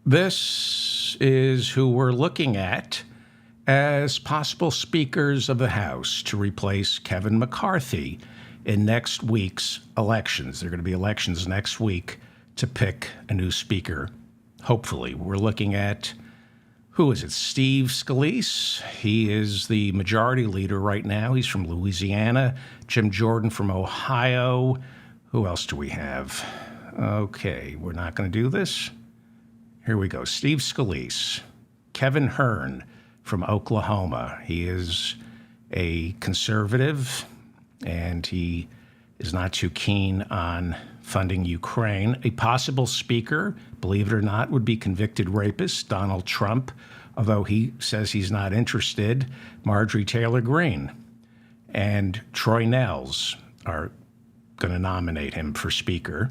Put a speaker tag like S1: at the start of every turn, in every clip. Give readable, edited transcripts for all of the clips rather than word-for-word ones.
S1: This is who we're looking at as possible speakers of the House to replace Kevin McCarthy in next week's elections. There are going to be elections next week to pick a new speaker. Hopefully, we're looking at, who is it? Steve Scalise. He is the majority leader right now. He's from Louisiana. Jim Jordan from Ohio. Who else do we have? Okay, we're not going to do this. Here we go. Steve Scalise. Kevin Hern from Oklahoma. He is a conservative, and he is not too keen on funding Ukraine. A possible speaker, believe it or not, would be convicted rapist Donald Trump, although he says he's not interested. Marjorie Taylor Greene and Troy Nehls are going to nominate him for speaker.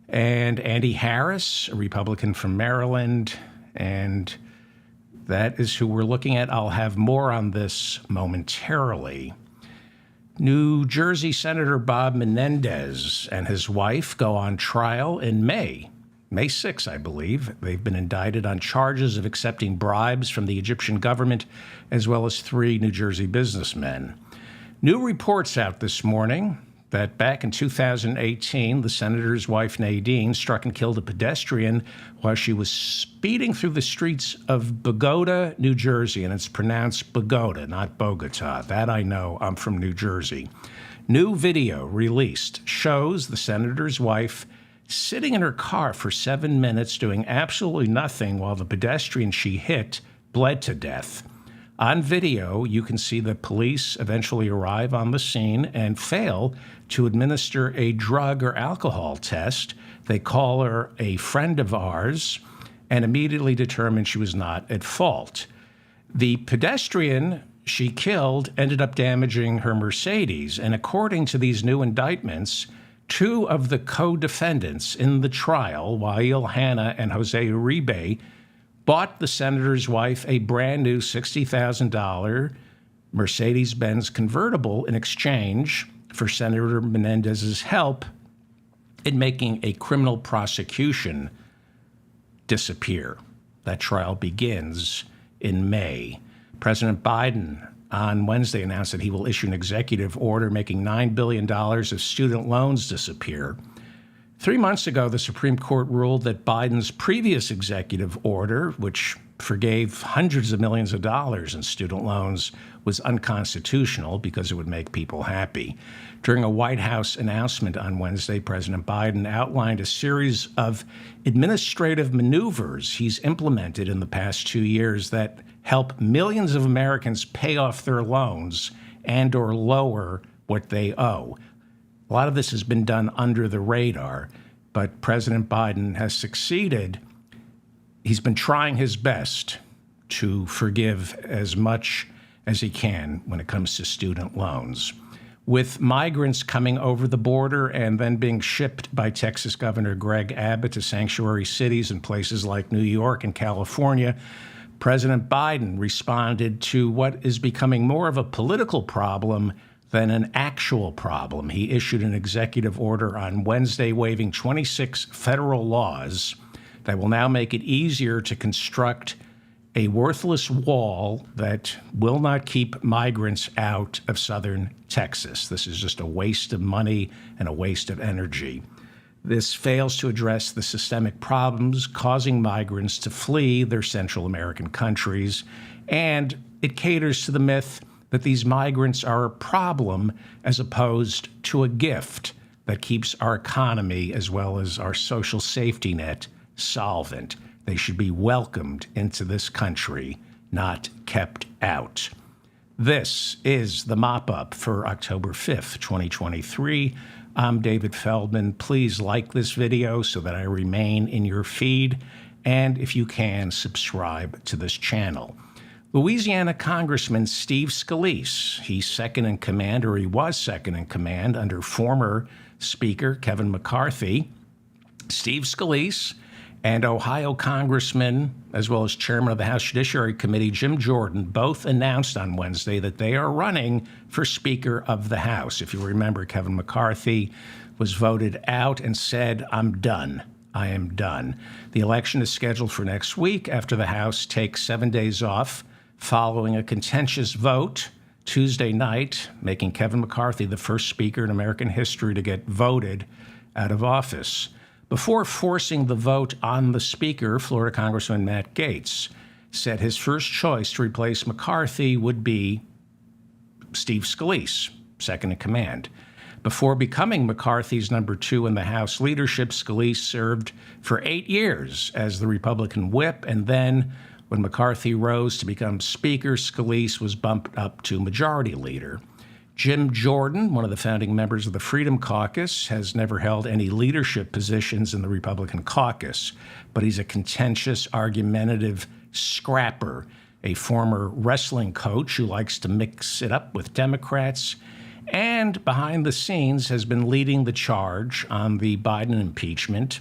S1: And Andy Harris, a Republican from Maryland, and that is who we're looking at. I'll have more on this momentarily. New Jersey Senator Bob Menendez and his wife go on trial in May 6, I believe. They've been indicted on charges of accepting bribes from the Egyptian government, as well as 3 New Jersey businessmen. New reports out this morning that back in 2018, the senator's wife, Nadine, struck and killed a pedestrian while she was speeding through the streets of Bogota, New Jersey. And it's pronounced Bogota, not Bogota. That I know. I'm from New Jersey. New video released shows the senator's wife sitting in her car for 7 minutes doing absolutely nothing while the pedestrian she hit bled to death. On video, you can see the police eventually arrive on the scene and fail to administer a drug or alcohol test. They call her a friend of ours and immediately determine she was not at fault. The pedestrian she killed ended up damaging her Mercedes, and according to these new indictments, 2 of the co-defendants in the trial, Wael Hanna and Jose Uribe, bought the senator's wife a brand new $60,000 Mercedes-Benz convertible in exchange for Senator Menendez's help in making a criminal prosecution disappear. That trial begins in May. President Biden on Wednesday announced that he will issue an executive order making $9 billion of student loans disappear. 3 months ago, the Supreme Court ruled that Biden's previous executive order, which forgave hundreds of millions of dollars in student loans, was unconstitutional because it would make people happy. During a White House announcement on Wednesday, President Biden outlined a series of administrative maneuvers he's implemented in the past 2 years that help millions of Americans pay off their loans and or lower what they owe. A lot of this has been done under the radar, but President Biden has succeeded. He's been trying his best to forgive as much as he can when it comes to student loans. With migrants coming over the border and then being shipped by Texas Governor Greg Abbott to sanctuary cities in places like New York and California, President Biden responded to what is becoming more of a political problem than an actual problem. He issued an executive order on Wednesday waiving 26 federal laws that will now make it easier to construct a worthless wall that will not keep migrants out of southern Texas. This is just a waste of money and a waste of energy. This fails to address the systemic problems causing migrants to flee their Central American countries, and it caters to the myth that these migrants are a problem as opposed to a gift that keeps our economy as well as our social safety net solvent. They should be welcomed into this country, not kept out. This is the mop-up for October 5th, 2023. I'm David Feldman. Please like this video so that I remain in your feed, and if you can, subscribe to this channel. Louisiana Congressman Steve Scalise, he's second in command, or he was second in command under former Speaker Kevin McCarthy. Steve Scalise and Ohio Congressman, as well as Chairman of the House Judiciary Committee, Jim Jordan, both announced on Wednesday that they are running for Speaker of the House. If you remember, Kevin McCarthy was voted out and said, "I'm done. I am done. The election is scheduled for next week after the House takes 7 days off following a contentious vote Tuesday night, making Kevin McCarthy the first speaker in American history to get voted out of office. Before forcing the vote on the speaker, Florida Congressman Matt Gaetz said his first choice to replace McCarthy would be Steve Scalise, second in command. Before becoming McCarthy's number 2 in the House leadership, Scalise served for 8 years as the Republican whip, and then when McCarthy rose to become Speaker, Scalise was bumped up to Majority Leader. Jim Jordan, one of the founding members of the Freedom Caucus, has never held any leadership positions in the Republican caucus, but he's a contentious, argumentative scrapper, a former wrestling coach who likes to mix it up with Democrats, and behind the scenes has been leading the charge on the Biden impeachment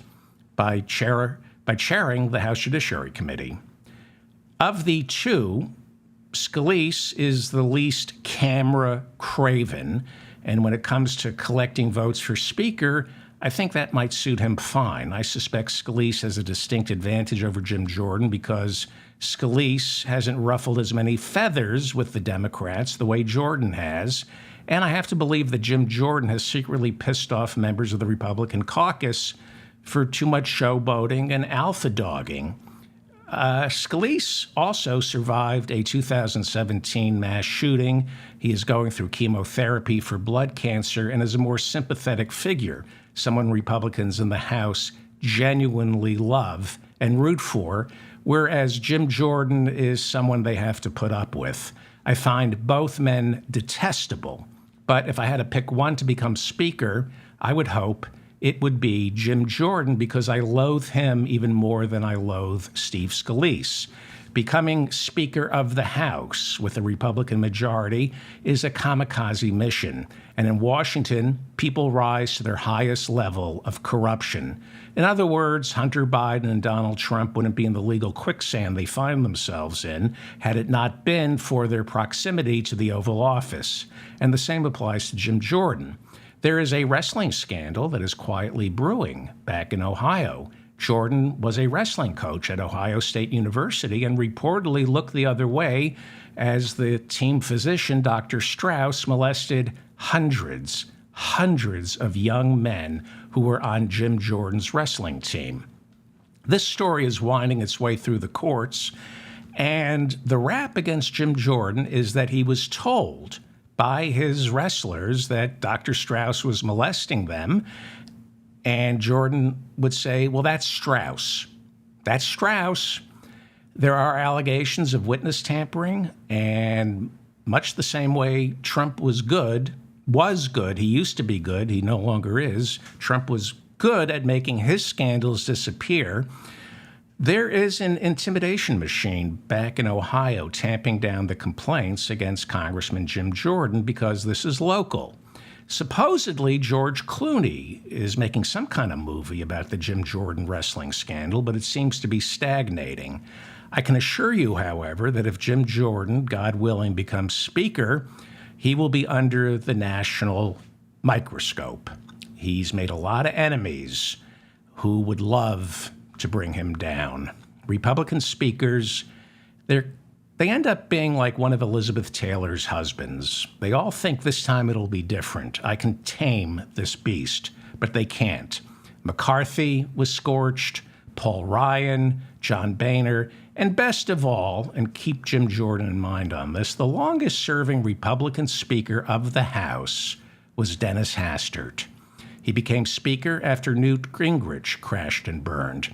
S1: by chairing the House Judiciary Committee. Of the two, Scalise is the least camera craven, and when it comes to collecting votes for Speaker, I think that might suit him fine. I suspect Scalise has a distinct advantage over Jim Jordan because Scalise hasn't ruffled as many feathers with the Democrats the way Jordan has, and I have to believe that Jim Jordan has secretly pissed off members of the Republican caucus for too much showboating and alpha dogging. Scalise also survived a 2017 mass shooting. He is going through chemotherapy for blood cancer and is a more sympathetic figure, someone Republicans in the House genuinely love and root for, whereas Jim Jordan is someone they have to put up with. I find both men detestable, but if I had to pick one to become Speaker, I would hope it would be Jim Jordan because I loathe him even more than I loathe Steve Scalise. Becoming Speaker of the House with a Republican majority is a kamikaze mission. And in Washington, people rise to their highest level of corruption. In other words, Hunter Biden and Donald Trump wouldn't be in the legal quicksand they find themselves in had it not been for their proximity to the Oval Office. And the same applies to Jim Jordan. There is a wrestling scandal that is quietly brewing back in Ohio. Jordan was a wrestling coach at Ohio State University and reportedly looked the other way as the team physician, Dr. Strauss, molested hundreds of young men who were on Jim Jordan's wrestling team. This story is winding its way through the courts, and the rap against Jim Jordan is that he was told by his wrestlers that Dr. Strauss was molesting them, and Jordan would say, well, that's Strauss. That's Strauss. There are allegations of witness tampering, and much the same way Trump was good, he used to be good, he no longer is. Trump was good at making his scandals disappear. There is an intimidation machine back in Ohio tamping down the complaints against Congressman Jim Jordan because this is local. Supposedly, George Clooney is making some kind of movie about the Jim Jordan wrestling scandal, but it seems to be stagnating. I can assure you, however, that if Jim Jordan, God willing, becomes Speaker, he will be under the national microscope. He's made a lot of enemies who would love to bring him down. Republican speakers, they end up being like one of Elizabeth Taylor's husbands. They all think this time it'll be different. I can tame this beast, but they can't. McCarthy was scorched, Paul Ryan, John Boehner, and best of all, and keep Jim Jordan in mind on this, the longest-serving Republican Speaker of the House was Dennis Hastert. He became Speaker after Newt Gingrich crashed and burned.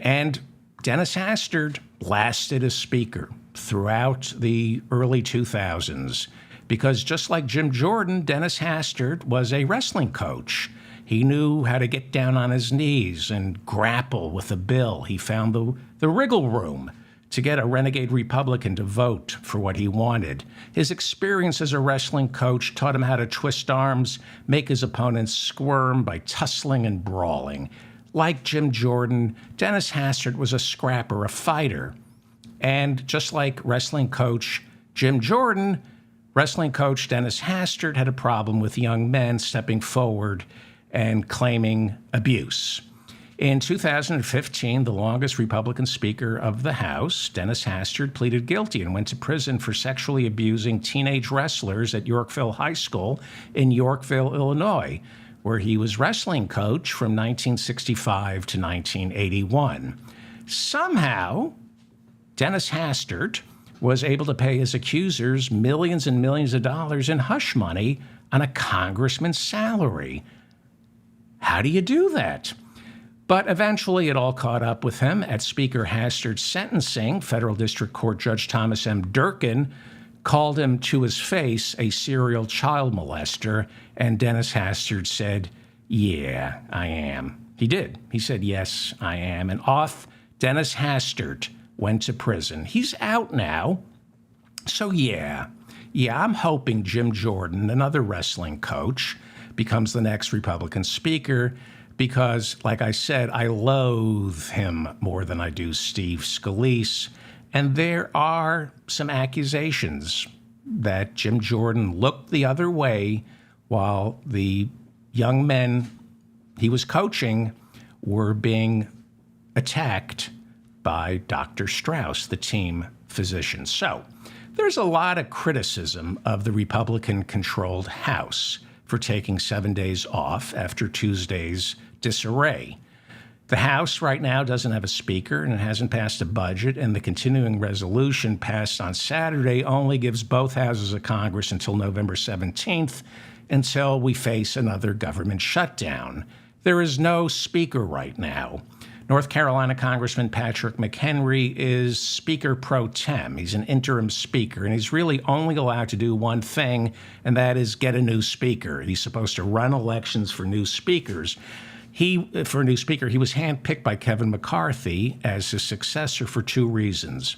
S1: And Dennis Hastert lasted as Speaker throughout the early 2000s because just like Jim Jordan, Dennis Hastert was a wrestling coach. He knew how to get down on his knees and grapple with a bill. He found the wriggle room to get a renegade Republican to vote for what he wanted. His experience as a wrestling coach taught him how to twist arms, make his opponents squirm by tussling and brawling. Like Jim Jordan, Dennis Hastert was a scrapper, a fighter. And just like wrestling coach Jim Jordan, wrestling coach Dennis Hastert had a problem with young men stepping forward and claiming abuse. In 2015, the longest Republican Speaker of the House, Dennis Hastert, pleaded guilty and went to prison for sexually abusing teenage wrestlers at Yorkville High School in Yorkville, Illinois, where he was wrestling coach from 1965 to 1981. Somehow, Dennis Hastert was able to pay his accusers millions and millions of dollars in hush money on a congressman's salary. How do you do that? But eventually it all caught up with him. At Speaker Hastert's sentencing, Federal District Court Judge Thomas M. Durkin called him to his face a serial child molester, and Dennis Hastert said, "Yeah, I am." He did. He said, "Yes, I am." And off Dennis Hastert went to prison. He's out now. So yeah, I'm hoping Jim Jordan, another wrestling coach, becomes the next Republican Speaker, because, like I said, I loathe him more than I do Steve Scalise. And there are some accusations that Jim Jordan looked the other way while the young men he was coaching were being attacked by Dr. Strauss, the team physician. So there's a lot of criticism of the Republican-controlled House for taking 7 days off after Tuesday's disarray. The House right now doesn't have a speaker, and it hasn't passed a budget, and the continuing resolution passed on Saturday only gives both houses of Congress until November 17th, until we face another government shutdown. There is no speaker right now. North Carolina Congressman Patrick McHenry is Speaker pro tem. He's an interim speaker, and he's really only allowed to do one thing, and that is get a new speaker. He's supposed to run elections for new speakers. For a new speaker, he was handpicked by Kevin McCarthy as his successor for two reasons.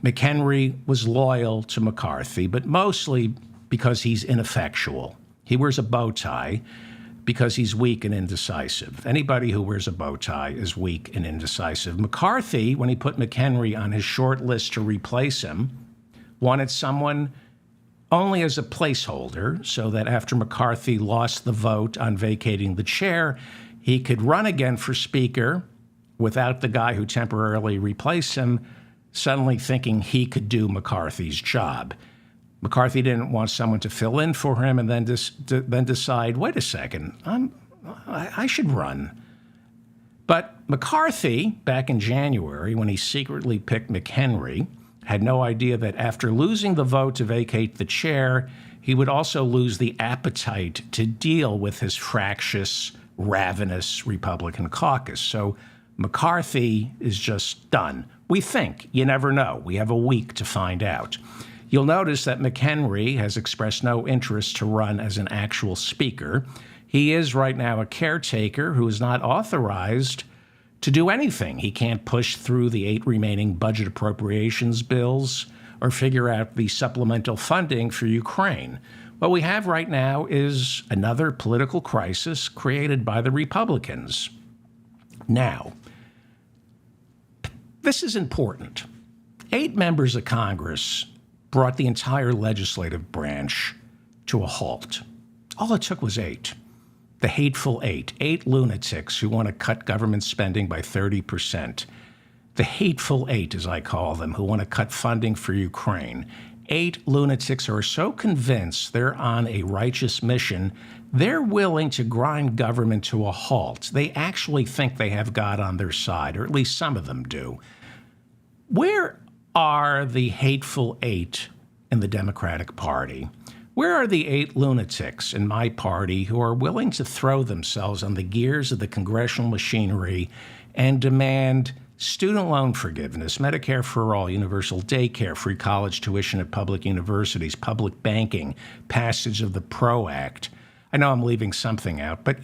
S1: McHenry was loyal to McCarthy, but mostly because he's ineffectual. He wears a bow tie because he's weak and indecisive. Anybody who wears a bow tie is weak and indecisive. McCarthy, when he put McHenry on his short list to replace him, wanted someone only as a placeholder so that after McCarthy lost the vote on vacating the chair, he could run again for speaker without the guy who temporarily replaced him suddenly thinking he could do McCarthy's job. McCarthy didn't want someone to fill in for him and then decide, wait a second, I should run. But McCarthy, back in January, when he secretly picked McHenry, had no idea that after losing the vote to vacate the chair, he would also lose the appetite to deal with his fractious, ravenous Republican caucus. So McCarthy is just done. We think. You never know. We have a week to find out. You'll notice that McHenry has expressed no interest to run as an actual speaker. He is right now a caretaker who is not authorized to do anything. He can't push through the 8 remaining budget appropriations bills or figure out the supplemental funding for Ukraine. What we have right now is another political crisis created by the Republicans. Now, this is important. 8 members of Congress brought the entire legislative branch to a halt. All it took was 8. The hateful 8. 8 lunatics who want to cut government spending by 30%. The hateful 8, as I call them, who want to cut funding for Ukraine. 8 lunatics who are so convinced they're on a righteous mission, they're willing to grind government to a halt. They actually think they have God on their side, or at least some of them do. Where are the hateful 8 in the Democratic Party? Where are the 8 lunatics in my party who are willing to throw themselves on the gears of the congressional machinery and demand student loan forgiveness, Medicare for all, universal daycare, free college tuition at public universities, public banking, passage of the PRO Act? I know I'm leaving something out, but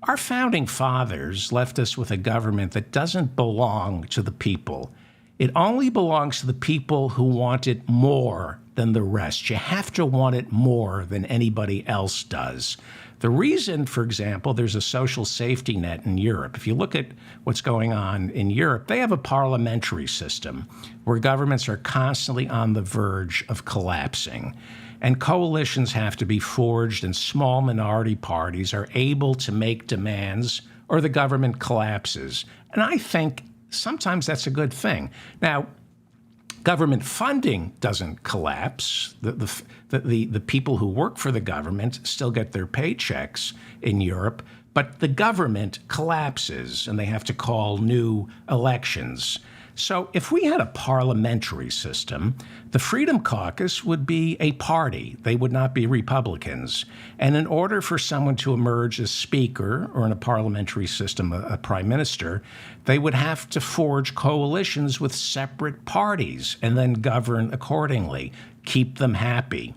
S1: our founding fathers left us with a government that doesn't belong to the people. It only belongs to the people who want it more than the rest. You have to want it more than anybody else does. The reason, for example, there's a social safety net in Europe. If you look at what's going on in Europe, they have a parliamentary system where governments are constantly on the verge of collapsing. And coalitions have to be forged, and small minority parties are able to make demands or the government collapses. And I think sometimes that's a good thing. Now, government funding doesn't collapse. The people who work for the government still get their paychecks in Europe, but the government collapses and they have to call new elections. So if we had a parliamentary system, the Freedom Caucus would be a party. They would not be Republicans. And in order for someone to emerge as speaker, or in a parliamentary system, a prime minister, they would have to forge coalitions with separate parties and then govern accordingly, keep them happy.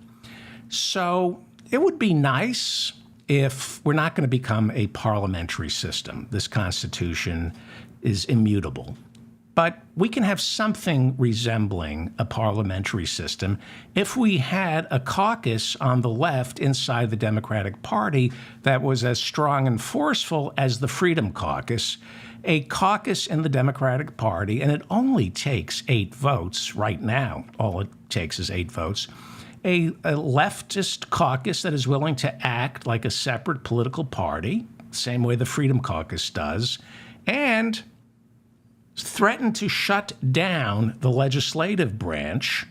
S1: So it would be nice if we're not going to become a parliamentary system. This Constitution is immutable. But we can have something resembling a parliamentary system if we had a caucus on the left inside the Democratic Party that was as strong and forceful as the Freedom Caucus, a caucus in the Democratic Party, and it only takes 8 votes right now. All it takes is 8 votes. A leftist caucus that is willing to act like a separate political party, same way the Freedom Caucus does, and threaten to shut down the legislative branch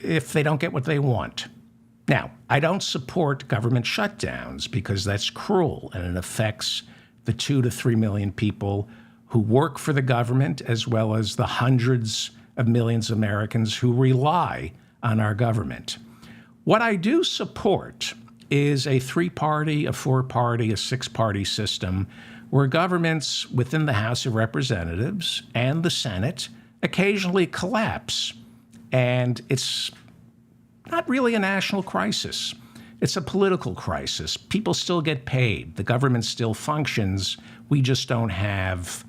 S1: if they don't get what they want. Now, I don't support government shutdowns because that's cruel and it affects the 2 to 3 million people who work for the government, as well as the hundreds of millions of Americans who rely on our government. What I do support is a 3-party, a 4-party, a 6-party system where governments within the House of Representatives and the Senate occasionally collapse. And it's not really a national crisis. It's a political crisis. People still get paid. The government still functions. We just don't have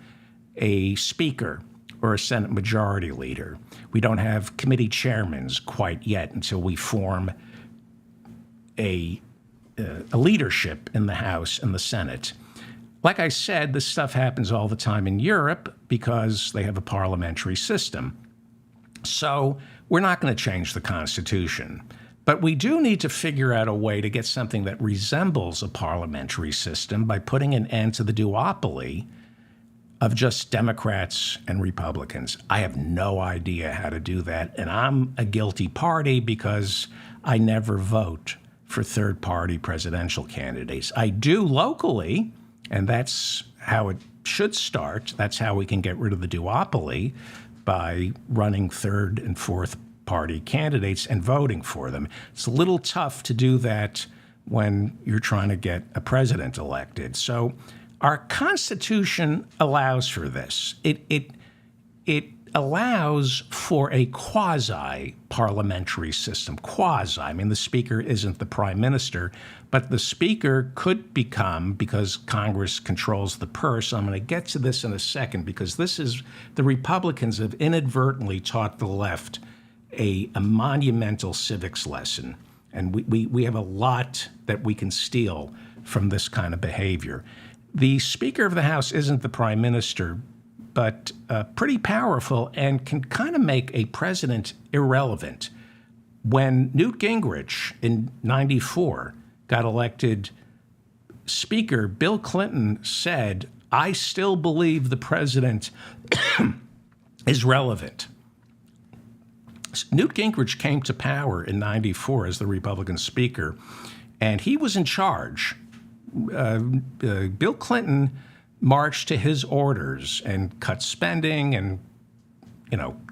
S1: a speaker or a Senate majority leader. We don't have committee chairmen quite yet until we form a leadership in the House and the Senate. Like I said, this stuff happens all the time in Europe because they have a parliamentary system. So we're not going to change the Constitution. But we do need to figure out a way to get something that resembles a parliamentary system by putting an end to the duopoly of just Democrats and Republicans. I have no idea how to do that, and I'm a guilty party because I never vote for third-party presidential candidates. I do locally, and that's how it should start. That's how we can get rid of the duopoly, by running third and fourth party candidates and voting for them. It's a little tough to do that when you're trying to get a president elected. So our Constitution allows for this. It allows for a quasi-parliamentary system. Quasi, I mean, the Speaker isn't the Prime Minister, but the Speaker could become, because Congress controls the purse. I'm going to get to this in a second, because this is, the Republicans have inadvertently taught the left a monumental civics lesson. And we have a lot that we can steal from this kind of behavior. The Speaker of the House isn't the Prime Minister, but pretty powerful and can kind of make a president irrelevant. When Newt Gingrich in '94 got elected Speaker, Bill Clinton said, "I still believe the president is relevant." Newt Gingrich came to power in '94 as the Republican Speaker, and he was in charge. Bill Clinton marched to his orders and cut spending and,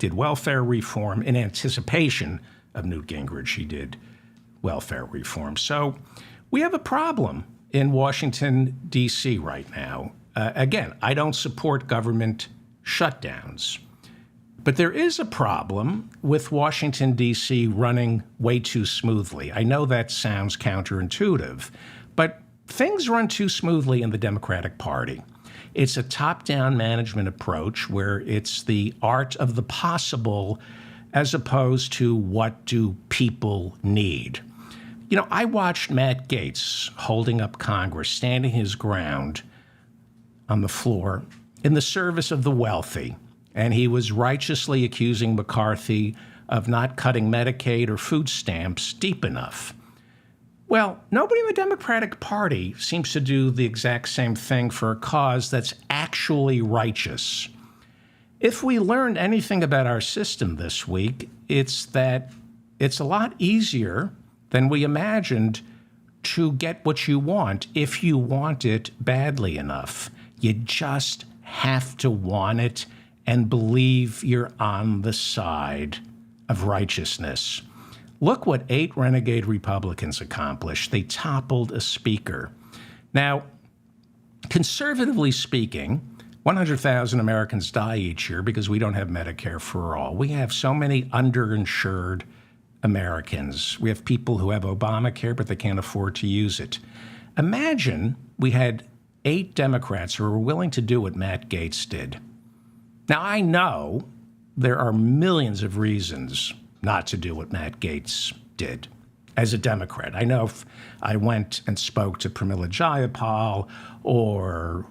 S1: did welfare reform in anticipation of Newt Gingrich. He did welfare reform. So we have a problem in Washington, D.C. right now. Again, I don't support government shutdowns, but there is a problem with Washington, D.C. running way too smoothly. I know that sounds counterintuitive, but things run too smoothly in the Democratic Party. It's a top-down management approach where it's the art of the possible as opposed to what do people need. I watched Matt Gaetz holding up Congress, standing his ground on the floor in the service of the wealthy, and he was righteously accusing McCarthy of not cutting Medicaid or food stamps deep enough. Well, nobody in the Democratic Party seems to do the exact same thing for a cause that's actually righteous. If we learned anything about our system this week, it's that it's a lot easier than we imagined to get what you want if you want it badly enough. You just have to want it and believe you're on the side of righteousness. Look what 8 renegade Republicans accomplished. They toppled a speaker. Now, conservatively speaking, 100,000 Americans die each year because we don't have Medicare for all. We have so many underinsured Americans. We have people who have Obamacare, but they can't afford to use it. Imagine we had 8 Democrats who were willing to do what Matt Gaetz did. Now, I know there are millions of reasons not to do what Matt Gaetz did as a Democrat. I know if I went and spoke to Pramila Jayapal or,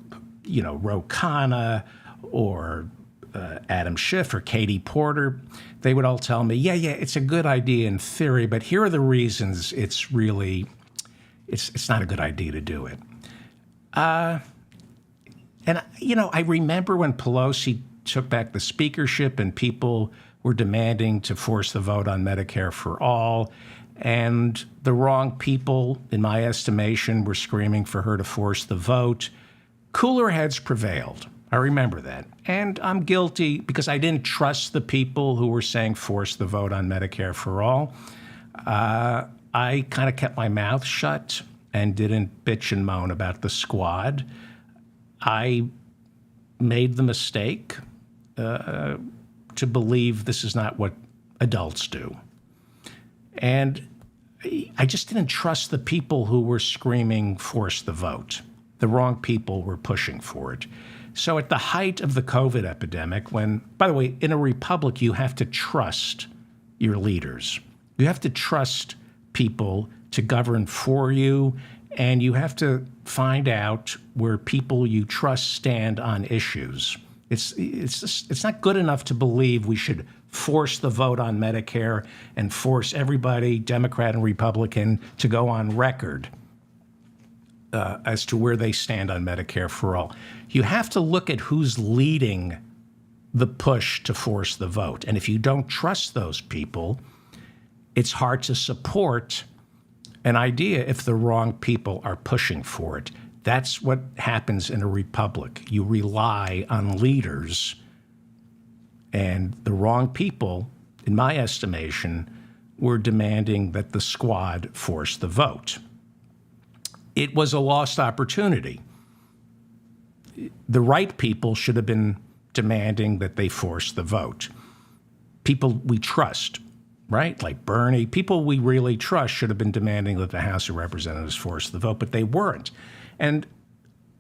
S1: Ro Khanna or Adam Schiff or Katie Porter, they would all tell me, yeah, it's a good idea in theory, but here are the reasons it's not a good idea to do it. I remember when Pelosi took back the speakership and people were demanding to force the vote on Medicare for all, and the wrong people, in my estimation, were screaming for her to force the vote. Cooler heads prevailed. I remember that. And I'm guilty because I didn't trust the people who were saying force the vote on Medicare for all. I kind of kept my mouth shut and didn't bitch and moan about the squad. I made the mistake to believe this is not what adults do. And I just didn't trust the people who were screaming, force the vote. The wrong people were pushing for it. So at the height of the COVID epidemic, when, by the way, in a republic, you have to trust your leaders. You have to trust people to govern for you, and you have to find out where people you trust stand on issues. It's not good enough to believe we should force the vote on Medicare and force everybody, Democrat and Republican, to go on record as to where they stand on Medicare for all. You have to look at who's leading the push to force the vote. And if you don't trust those people, it's hard to support an idea if the wrong people are pushing for it. That's what happens in a republic. You rely on leaders, and the wrong people, in my estimation, were demanding that the squad force the vote. It was a lost opportunity. The right people should have been demanding that they force the vote. People we trust, right? Like Bernie, people we really trust should have been demanding that the House of Representatives force the vote, but they weren't. And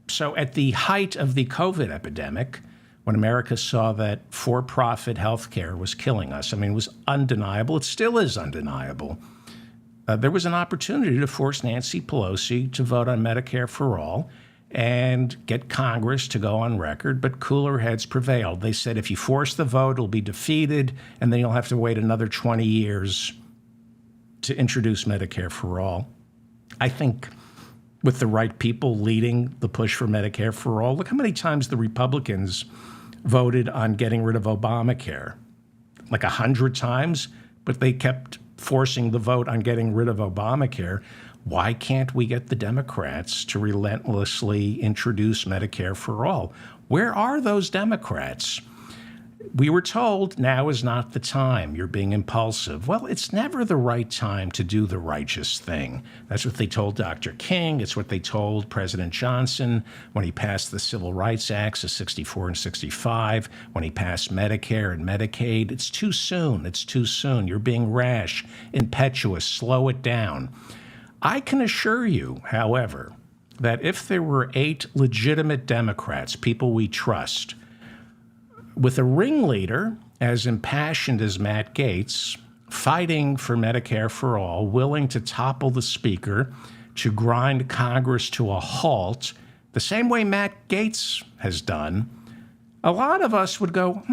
S1: so at the height of the COVID epidemic, when America saw that for-profit health care was killing us, it was undeniable. It still is undeniable. There was an opportunity to force Nancy Pelosi to vote on Medicare for all and get Congress to go on record, but cooler heads prevailed. They said if you force the vote, it'll be defeated, and then you'll have to wait another 20 years to introduce Medicare for all. I think with the right people leading the push for Medicare for all, look how many times the Republicans voted on getting rid of Obamacare. Like 100 times, but they kept forcing the vote on getting rid of Obamacare. Why can't we get the Democrats to relentlessly introduce Medicare for all? Where are those Democrats? We were told now is not the time. You're being impulsive. Well, it's never the right time to do the righteous thing. That's what they told Dr. King. It's what they told President Johnson when he passed the Civil Rights Acts of 64 and 65, when he passed Medicare and Medicaid. It's too soon. It's too soon. You're being rash, impetuous. Slow it down. I can assure you, however, that if there were 8 legitimate Democrats, people we trust, with a ringleader as impassioned as Matt Gaetz, fighting for Medicare for all, willing to topple the speaker, to grind Congress to a halt, the same way Matt Gaetz has done, a lot of us would go,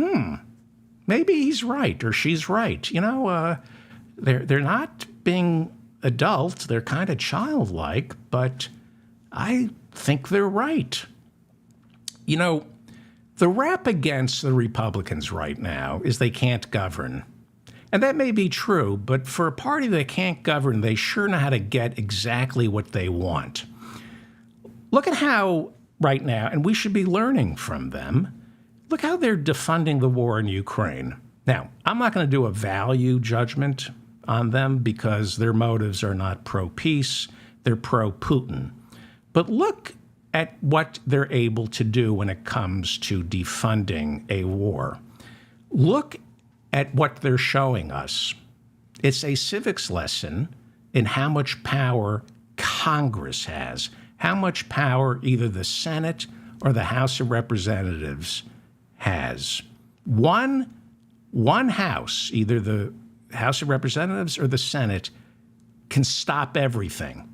S1: maybe he's right or she's right. They're not being adult. They're kind of childlike, but I think they're right. You know, the rap against the Republicans right now is they can't govern. And that may be true, but for a party that can't govern, they sure know how to get exactly what they want. Look at how right now, and we should be learning from them, look how they're defunding the war in Ukraine. Now, I'm not going to do a value judgment on them because their motives are not pro-peace, they're pro-Putin. But look at what they're able to do when it comes to defunding a war. Look at what they're showing us. It's a civics lesson in how much power Congress has, how much power either the Senate or the House of Representatives has. One house, either the House of Representatives or the Senate, can stop everything,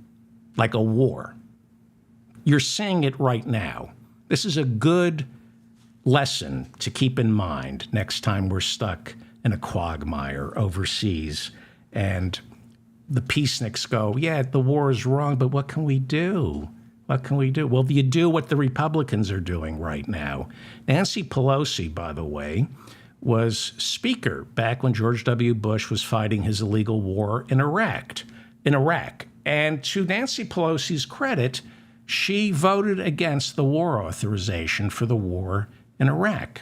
S1: like a war. You're seeing it right now. This is a good lesson to keep in mind next time we're stuck in a quagmire overseas and the peaceniks go, yeah, the war is wrong, but what can we do? What can we do? Well, you do what the Republicans are doing right now. Nancy Pelosi, by the way, was Speaker back when George W. Bush was fighting his illegal war in Iraq. And to Nancy Pelosi's credit, she voted against the war authorization for the war in Iraq.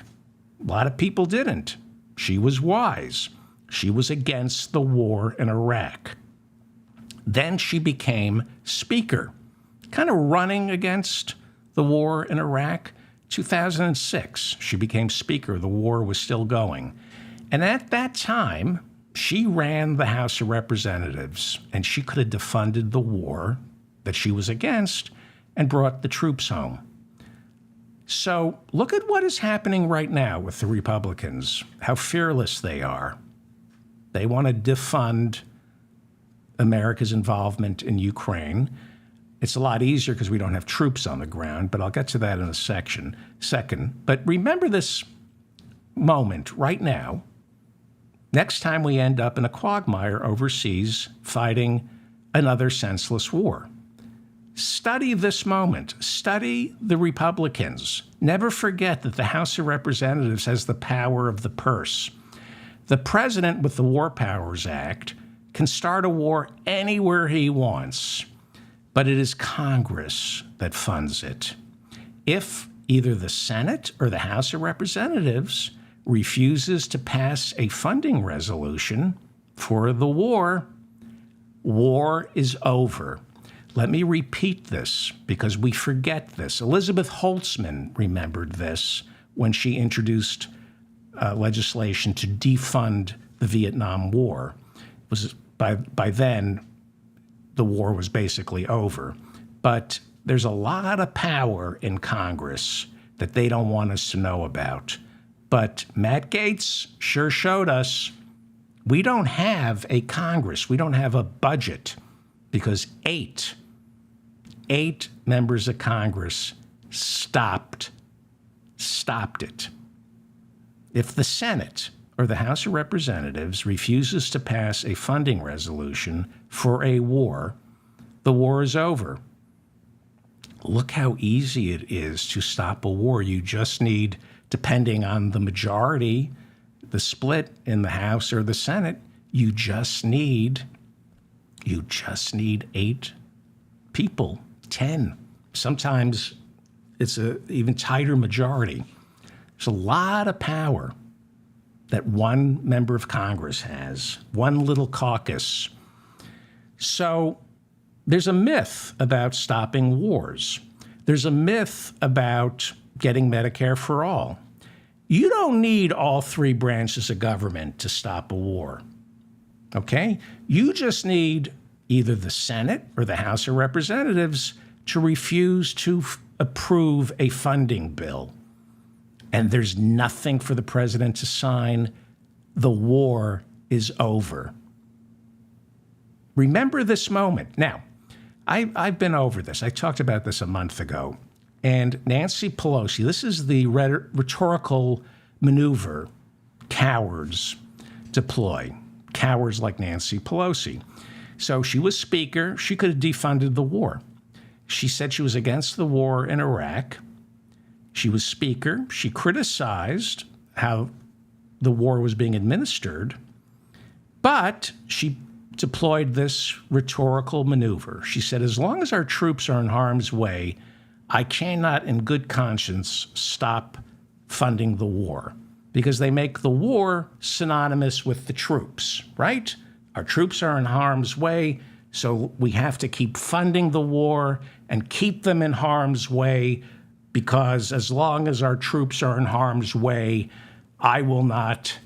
S1: A lot of people didn't. She was wise. She was against the war in Iraq. Then she became Speaker, kind of running against the war in Iraq. 2006, she became Speaker. The war was still going. And at that time, she ran the House of Representatives, and she could have defunded the war that she was against and brought the troops home. So look at what is happening right now with the Republicans, how fearless they are. They want to defund America's involvement in Ukraine. It's a lot easier because we don't have troops on the ground, but I'll get to that in a second. But remember this moment right now. Next time we end up in a quagmire overseas fighting another senseless war. Study this moment. Study the Republicans. Never forget that the House of Representatives has the power of the purse. The president, with the War Powers Act, can start a war anywhere he wants, but it is Congress that funds it. If either the Senate or the House of Representatives refuses to pass a funding resolution for the war, war is over. Let me repeat this because we forget this. Elizabeth Holtzman remembered this when she introduced legislation to defund the Vietnam War. It was by then, the war was basically over. But there's a lot of power in Congress that they don't want us to know about. But Matt Gaetz sure showed us we don't have a Congress. We don't have a budget because eight members of Congress stopped it. If the Senate or the House of Representatives refuses to pass a funding resolution for a war, the war is over. Look how easy it is to stop a war. You just need, depending on the majority, the split in the House or the Senate, you just need 8 people, 10. Sometimes it's an even tighter majority. There's a lot of power that one member of Congress has, one little caucus. So there's a myth about stopping wars. There's a myth about getting Medicare for all. You don't need all 3 branches of government to stop a war, okay? You just need either the Senate or the House of Representatives to refuse to approve a funding bill. And there's nothing for the president to sign. The war is over. Remember this moment. Now, I've been over this. I talked about this a month ago. And Nancy Pelosi, this is the rhetorical maneuver cowards deploy. Cowards like Nancy Pelosi. So she was speaker. She could have defunded the war. She said she was against the war in Iraq. She was speaker. She criticized how the war was being administered, but she deployed this rhetorical maneuver. She said, as long as our troops are in harm's way, I cannot in good conscience stop funding the war, because they make the war synonymous with the troops, right? Our troops are in harm's way, so we have to keep funding the war and keep them in harm's way, because as long as our troops are in harm's way, I will not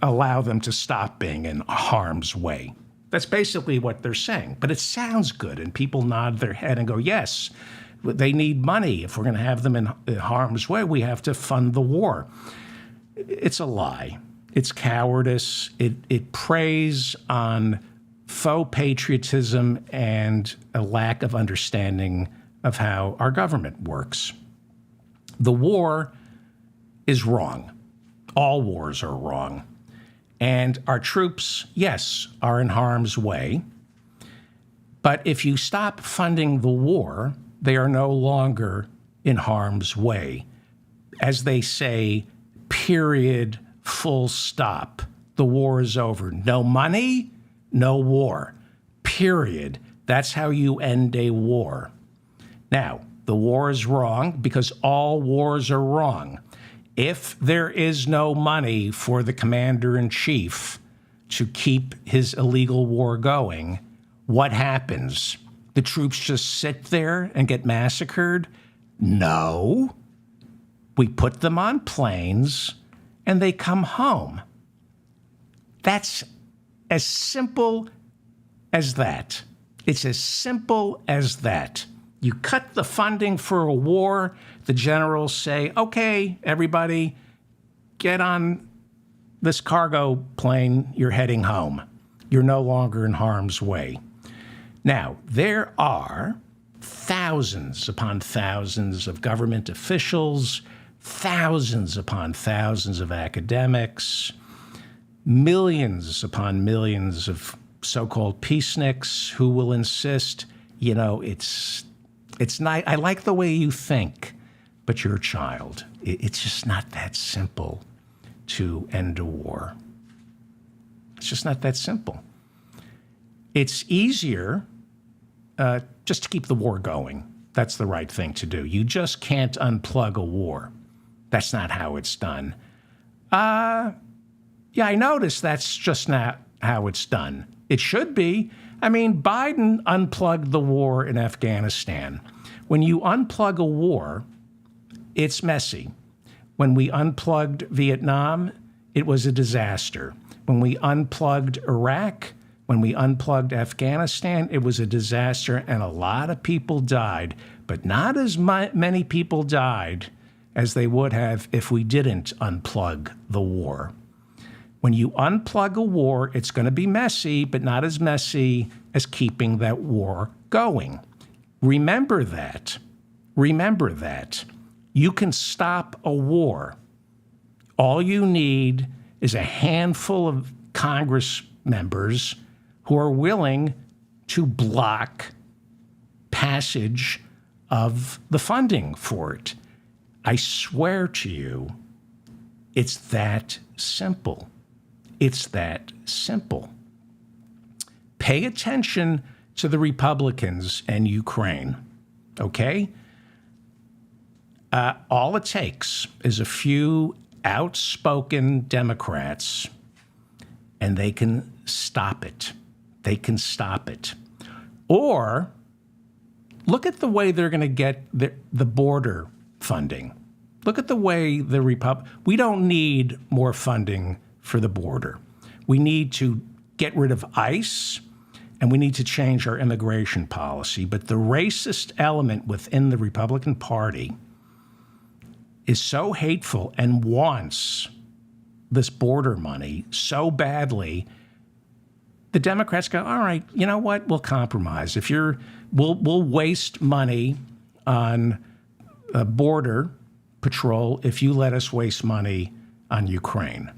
S1: allow them to stop being in harm's way. That's basically what they're saying. But it sounds good, and people nod their head and go, yes, they need money. If we're going to have them in harm's way, we have to fund the war. It's a lie. It's cowardice. It preys on faux patriotism and a lack of understanding of how our government works. The war is wrong. All wars are wrong. And our troops, yes, are in harm's way. But if you stop funding the war, they are no longer in harm's way. As they say, period, full stop. The war is over. No money, no war. Period. That's how you end a war. Now, the war is wrong because all wars are wrong. If there is no money for the commander-in-chief to keep his illegal war going, what happens? The troops just sit there and get massacred? No. We put them on planes and they come home. That's as simple as that. It's as simple as that. You cut the funding for a war, the generals say, okay, everybody, get on this cargo plane, you're heading home. You're no longer in harm's way. Now, there are thousands upon thousands of government officials, thousands upon thousands of academics, millions upon millions of so-called peaceniks who will insist, it's not, I like the way you think, but you're a child. It's just not that simple to end a war. It's just not that simple. It's easier just to keep the war going. That's the right thing to do. You just can't unplug a war. That's not how it's done. Yeah, I noticed that's just not how it's done. It should be. I mean, Biden unplugged the war in Afghanistan. When you unplug a war, it's messy. When we unplugged Vietnam, it was a disaster. When we unplugged Iraq, when we unplugged Afghanistan, it was a disaster and a lot of people died, but not as many people died as they would have if we didn't unplug the war. When you unplug a war, it's going to be messy, but not as messy as keeping that war going. Remember that. Remember that. You can stop a war. All you need is a handful of Congress members who are willing to block passage of the funding for it. I swear to you, it's that simple. It's that simple. Pay attention to the Republicans and Ukraine, okay? All it takes is a few outspoken Democrats, and they can stop it. They can stop it. Or look at the way they're going to get the border funding. Look at the way we don't need more funding for the border. We need to get rid of ICE, and we need to change our immigration policy. But the racist element within the Republican Party is so hateful and wants this border money so badly, the Democrats go, all right, you know what? We'll compromise. We'll waste money on border patrol if you let us waste money on Ukraine.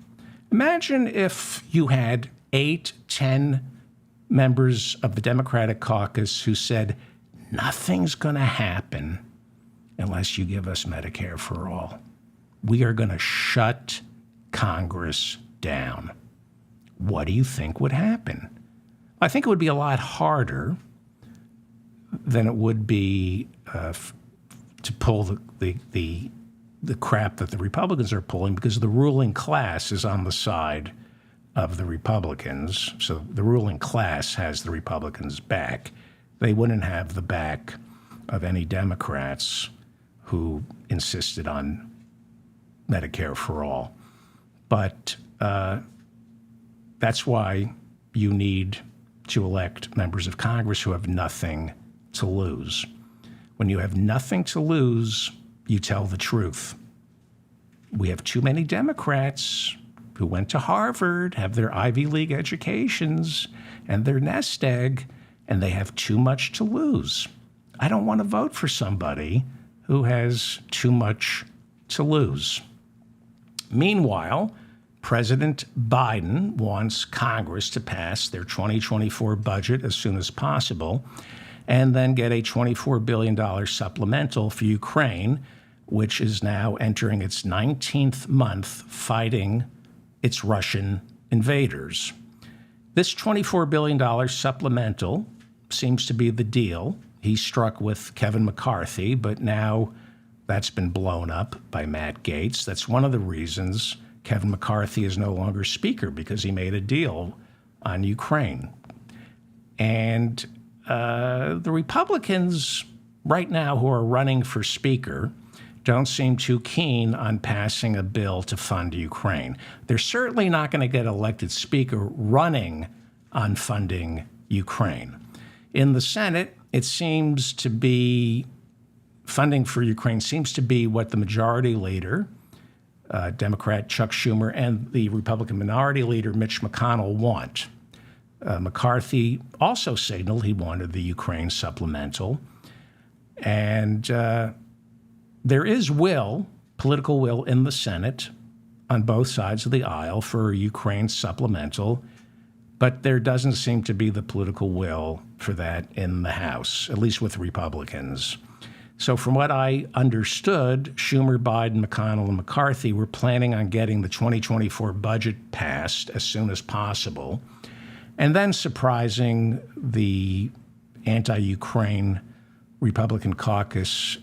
S1: Imagine if you had 8, 10 members of the Democratic caucus who said, nothing's going to happen unless you give us Medicare for all. We are going to shut Congress down. What do you think would happen? I think it would be a lot harder than it would be to pull the crap that the Republicans are pulling, because the ruling class is on the side of the Republicans. So the ruling class has the Republicans' back. They wouldn't have the back of any Democrats who insisted on Medicare for all. But that's why you need to elect members of Congress who have nothing to lose. When you have nothing to lose, you tell the truth. We have too many Democrats who went to Harvard, have their Ivy League educations and their nest egg, and they have too much to lose. I don't want to vote for somebody who has too much to lose. Meanwhile, President Biden wants Congress to pass their 2024 budget as soon as possible and then get a $24 billion supplemental for Ukraine, which is now entering its 19th month fighting its Russian invaders. This $24 billion supplemental seems to be the deal he struck with Kevin McCarthy, but now that's been blown up by Matt Gaetz. That's one of the reasons Kevin McCarthy is no longer Speaker, because he made a deal on Ukraine. And the Republicans right now who are running for Speaker don't seem too keen on passing a bill to fund Ukraine. They're certainly not going to get elected Speaker running on funding Ukraine. In the Senate, it seems to be funding for Ukraine seems to be what the majority leader, Democrat Chuck Schumer, and the Republican minority leader, Mitch McConnell, want. McCarthy also signaled he wanted the Ukraine supplemental. And there is political will in the Senate on both sides of the aisle for a Ukraine supplemental, but there doesn't seem to be the political will for that in the House, at least with Republicans. So from what I understood, Schumer, Biden, McConnell, and McCarthy were planning on getting the 2024 budget passed as soon as possible, and then surprising the anti-Ukraine Republican caucus,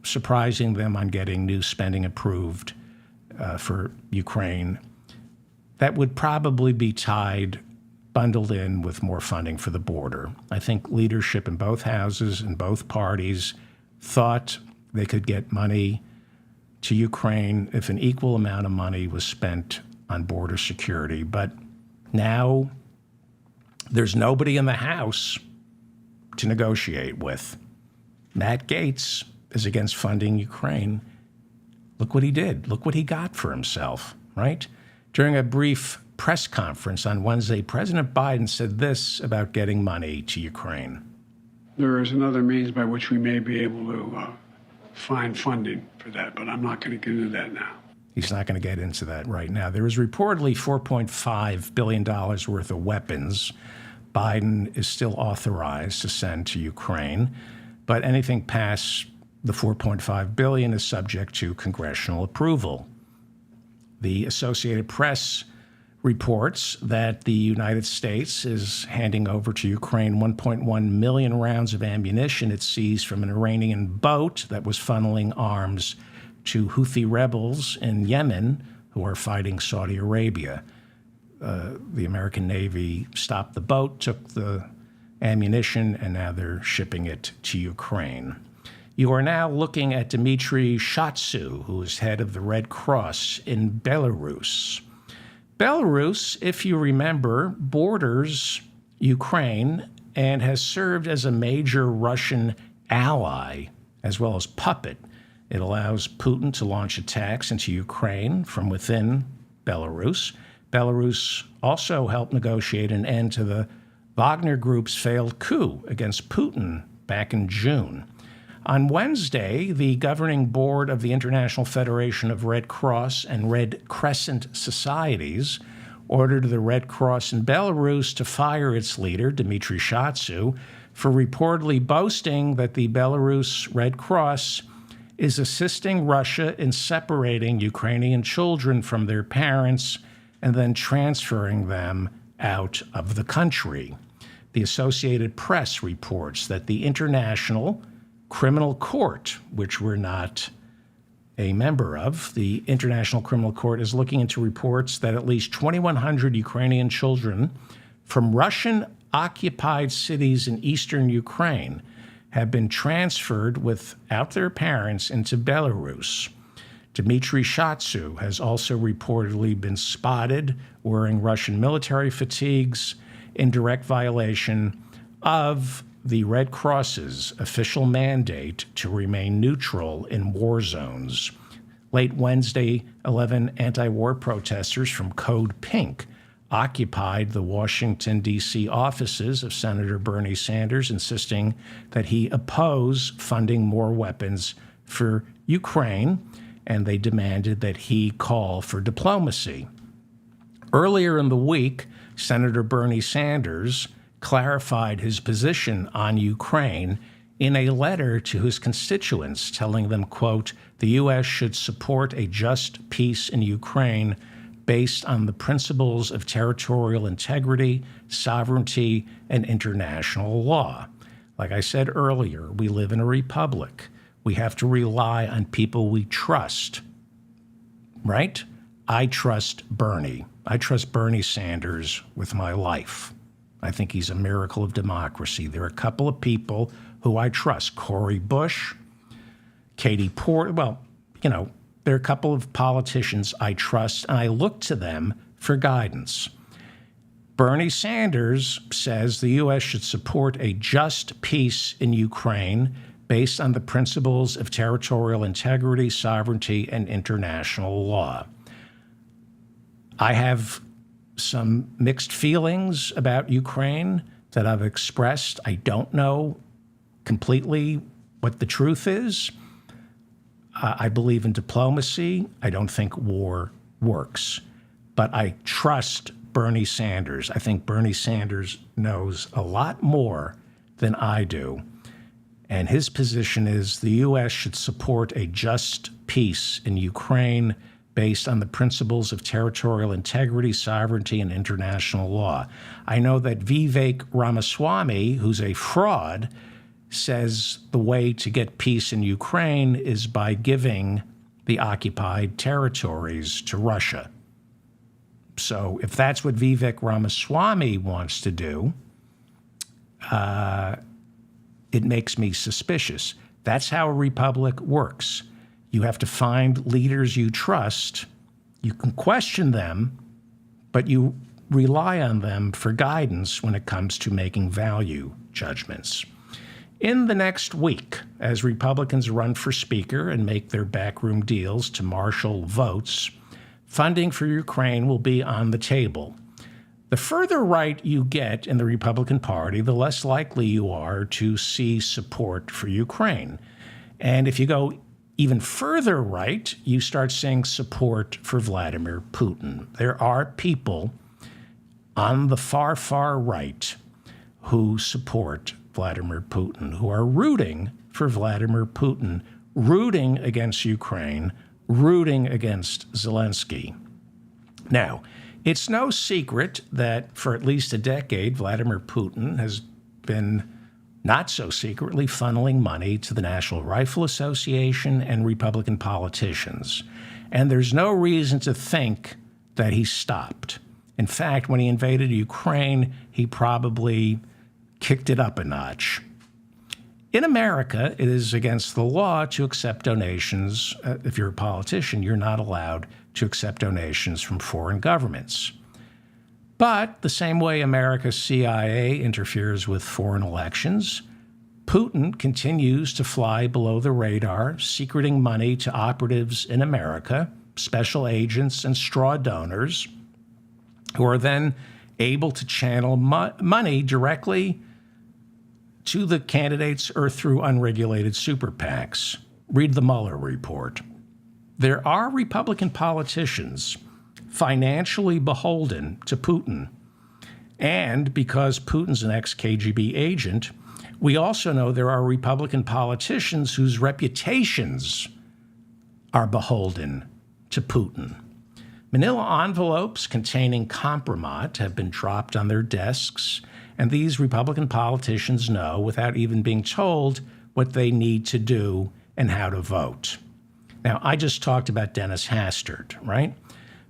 S1: surprising them on getting new spending approved for Ukraine. That would probably be bundled in with more funding for the border. I think leadership in both houses and both parties thought they could get money to Ukraine if an equal amount of money was spent on border security. But now there's nobody in the House to negotiate with. Matt Gaetz is against funding Ukraine. Look what he did. Look what he got for himself, right? During a brief press conference on Wednesday, President Biden said this about getting money to Ukraine.
S2: There is another means by which we may be able to find funding for that, but I'm not going to get into that now.
S1: He's not going to get into that right now. There is reportedly $4.5 billion worth of weapons Biden is still authorized to send to Ukraine, but anything past the $4.5 billion is subject to congressional approval. The Associated Press reports that the United States is handing over to Ukraine 1.1 million rounds of ammunition it seized from an Iranian boat that was funneling arms to Houthi rebels in Yemen who are fighting Saudi Arabia. The American Navy stopped the boat, took the ammunition, and now they're shipping it to Ukraine. You are now looking at Dmitry Shatsu, who is head of the Red Cross in Belarus. Belarus, if you remember, borders Ukraine and has served as a major Russian ally as well as puppet. It allows Putin to launch attacks into Ukraine from within Belarus. Belarus also helped negotiate an end to the Wagner Group's failed coup against Putin back in June. On Wednesday, the governing board of the International Federation of Red Cross and Red Crescent Societies ordered the Red Cross in Belarus to fire its leader, Dmitry Shatsu, for reportedly boasting that the Belarus Red Cross is assisting Russia in separating Ukrainian children from their parents and then transferring them out of the country. The Associated Press reports that the International Criminal Court, which we're not a member of, the International Criminal Court is looking into reports that at least 2,100 Ukrainian children from Russian-occupied cities in eastern Ukraine have been transferred without their parents into Belarus. Dmitry Shatsu has also reportedly been spotted wearing Russian military fatigues in direct violation of the Red Cross's official mandate to remain neutral in war zones. Late Wednesday, 11 anti-war protesters from Code Pink occupied the Washington, D.C. offices of Senator Bernie Sanders, insisting that he oppose funding more weapons for Ukraine, and they demanded that he call for diplomacy. Earlier in the week, Senator Bernie Sanders clarified his position on Ukraine in a letter to his constituents, telling them, quote, the U.S. should support a just peace in Ukraine based on the principles of territorial integrity, sovereignty, and international law. Like I said earlier, we live in a republic. We have to rely on people we trust, right? I trust Bernie. I trust Bernie Sanders with my life. I think he's a miracle of democracy. There are a couple of people who I trust. Cori Bush, Katie Porter. Well, there are a couple of politicians I trust, and I look to them for guidance. Bernie Sanders says the U.S. should support a just peace in Ukraine based on the principles of territorial integrity, sovereignty, and international law. I have some mixed feelings about Ukraine that I've expressed. I don't know completely what the truth is. I believe in diplomacy. I don't think war works. But I trust Bernie Sanders. I think Bernie Sanders knows a lot more than I do. And his position is the U.S. should support a just peace in Ukraine based on the principles of territorial integrity, sovereignty, and international law. I know that Vivek Ramaswamy, who's a fraud, says the way to get peace in Ukraine is by giving the occupied territories to Russia. So if that's what Vivek Ramaswamy wants to do, it makes me suspicious. That's how a republic works. You have to find leaders you trust. You can question them, but you rely on them for guidance when it comes to making value judgments. In the next week, as Republicans run for Speaker and make their backroom deals to marshal votes, funding for Ukraine will be on the table. The further right you get in the Republican Party, the less likely you are to see support for Ukraine. And if you go even further right, you start seeing support for Vladimir Putin. There are people on the far, far right who support Vladimir Putin, who are rooting for Vladimir Putin, rooting against Ukraine, rooting against Zelensky. Now, it's no secret that for at least a decade, Vladimir Putin has been not so secretly funneling money to the National Rifle Association and Republican politicians. And there's no reason to think that he stopped. In fact, when he invaded Ukraine, he probably kicked it up a notch. In America, it is against the law to accept donations. If you're a politician, you're not allowed to accept donations from foreign governments. But the same way America's CIA interferes with foreign elections, Putin continues to fly below the radar, secreting money to operatives in America, special agents, and straw donors, who are then able to channel money directly to the candidates or through unregulated super PACs. Read the Mueller report. There are Republican politicians financially beholden to Putin. And because Putin's an ex-KGB agent, we also know there are Republican politicians whose reputations are beholden to Putin. Manila envelopes containing compromat have been dropped on their desks, and these Republican politicians know, without even being told, what they need to do and how to vote. Now, I just talked about Dennis Hastert, right?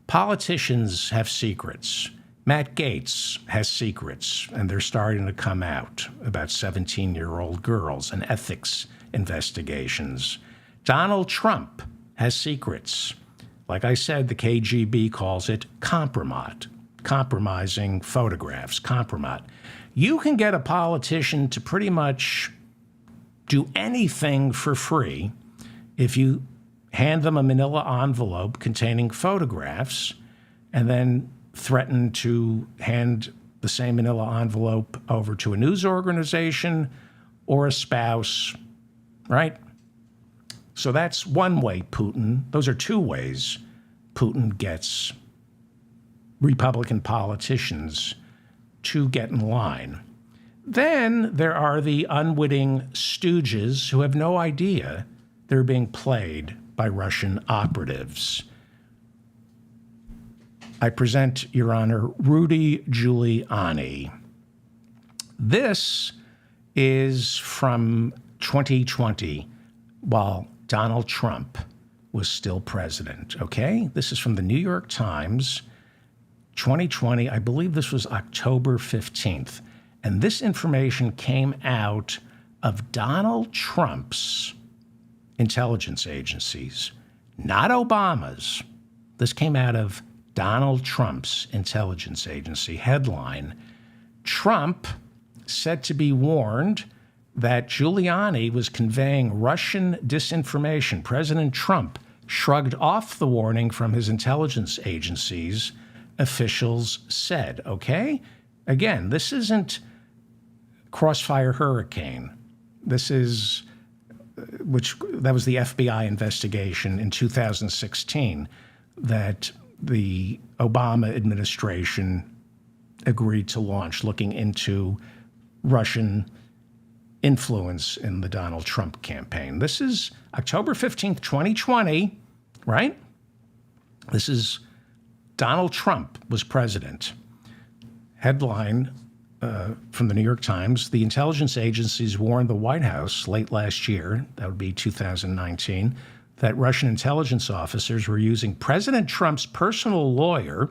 S1: Politicians have secrets. Matt Gaetz has secrets, and they're starting to come out about 17-year-old girls and ethics investigations. Donald Trump has secrets. Like I said, the KGB calls it compromat, compromising photographs, compromat. You can get a politician to pretty much do anything for free if you hand them a manila envelope containing photographs and then threaten to hand the same manila envelope over to a news organization or a spouse, right? So that's one way those are two ways Putin gets Republican politicians to get in line. Then there are the unwitting stooges who have no idea they're being played by Russian operatives. I present, Your Honor, Rudy Giuliani. This is from 2020, while Donald Trump was still president, okay? This is from the New York Times, 2020. I believe this was October 15th. And this information came out of Donald Trump's intelligence agencies, not Obama's. This came out of Donald Trump's intelligence agency. Headline: Trump said to be warned that Giuliani was conveying Russian disinformation. President Trump shrugged off the warning from his intelligence agencies, officials said. Okay? Again, this isn't Crossfire Hurricane. This is, that was the FBI investigation in 2016 that the Obama administration agreed to launch, looking into Russian influence in the Donald Trump campaign. This is October 15th, 2020, right? This is Donald Trump was president. Headline from the New York Times: the intelligence agencies warned the White House late last year, that would be 2019, that Russian intelligence officers were using President Trump's personal lawyer,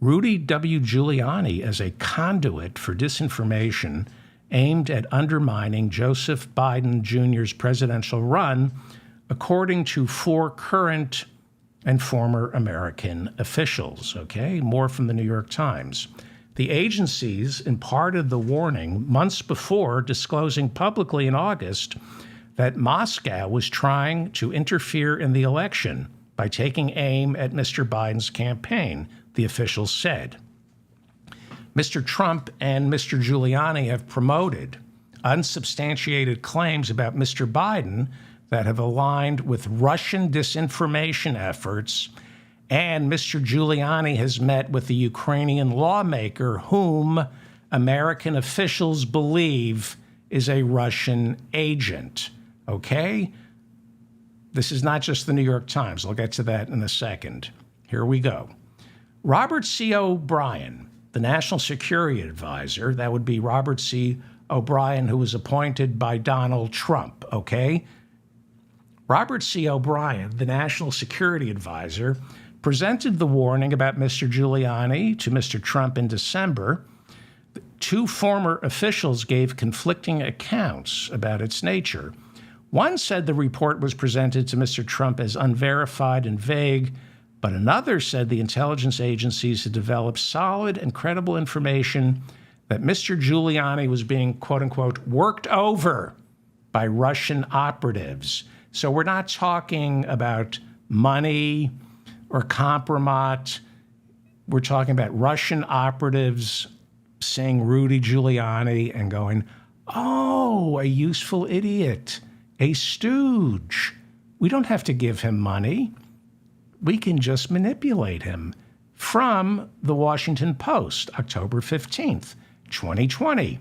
S1: Rudy W. Giuliani, as a conduit for disinformation aimed at undermining Joseph Biden Jr.'s presidential run, according to 4 current and former American officials. Okay, more from the New York Times. The agencies imparted the warning months before, disclosing publicly in August that Moscow was trying to interfere in the election by taking aim at Mr. Biden's campaign, the officials said. Mr. Trump and Mr. Giuliani have promoted unsubstantiated claims about Mr. Biden that have aligned with Russian disinformation efforts, and Mr. Giuliani has met with the Ukrainian lawmaker whom American officials believe is a Russian agent. Okay? This is not just the New York Times. I'll get to that in a second. Here we go. Robert C. O'Brien, the National Security Advisor, that would be Robert C. O'Brien, who was appointed by Donald Trump, okay? Robert C. O'Brien, the National Security Advisor, presented the warning about Mr. Giuliani to Mr. Trump in December. 2 former officials gave conflicting accounts about its nature. One said the report was presented to Mr. Trump as unverified and vague, but another said the intelligence agencies had developed solid and credible information that Mr. Giuliani was being, quote unquote, worked over by Russian operatives. So we're not talking about money or compromat. We're talking about Russian operatives seeing Rudy Giuliani and going, oh, a useful idiot, a stooge. We don't have to give him money. We can just manipulate him from the Washington Post, October 15th, 2020.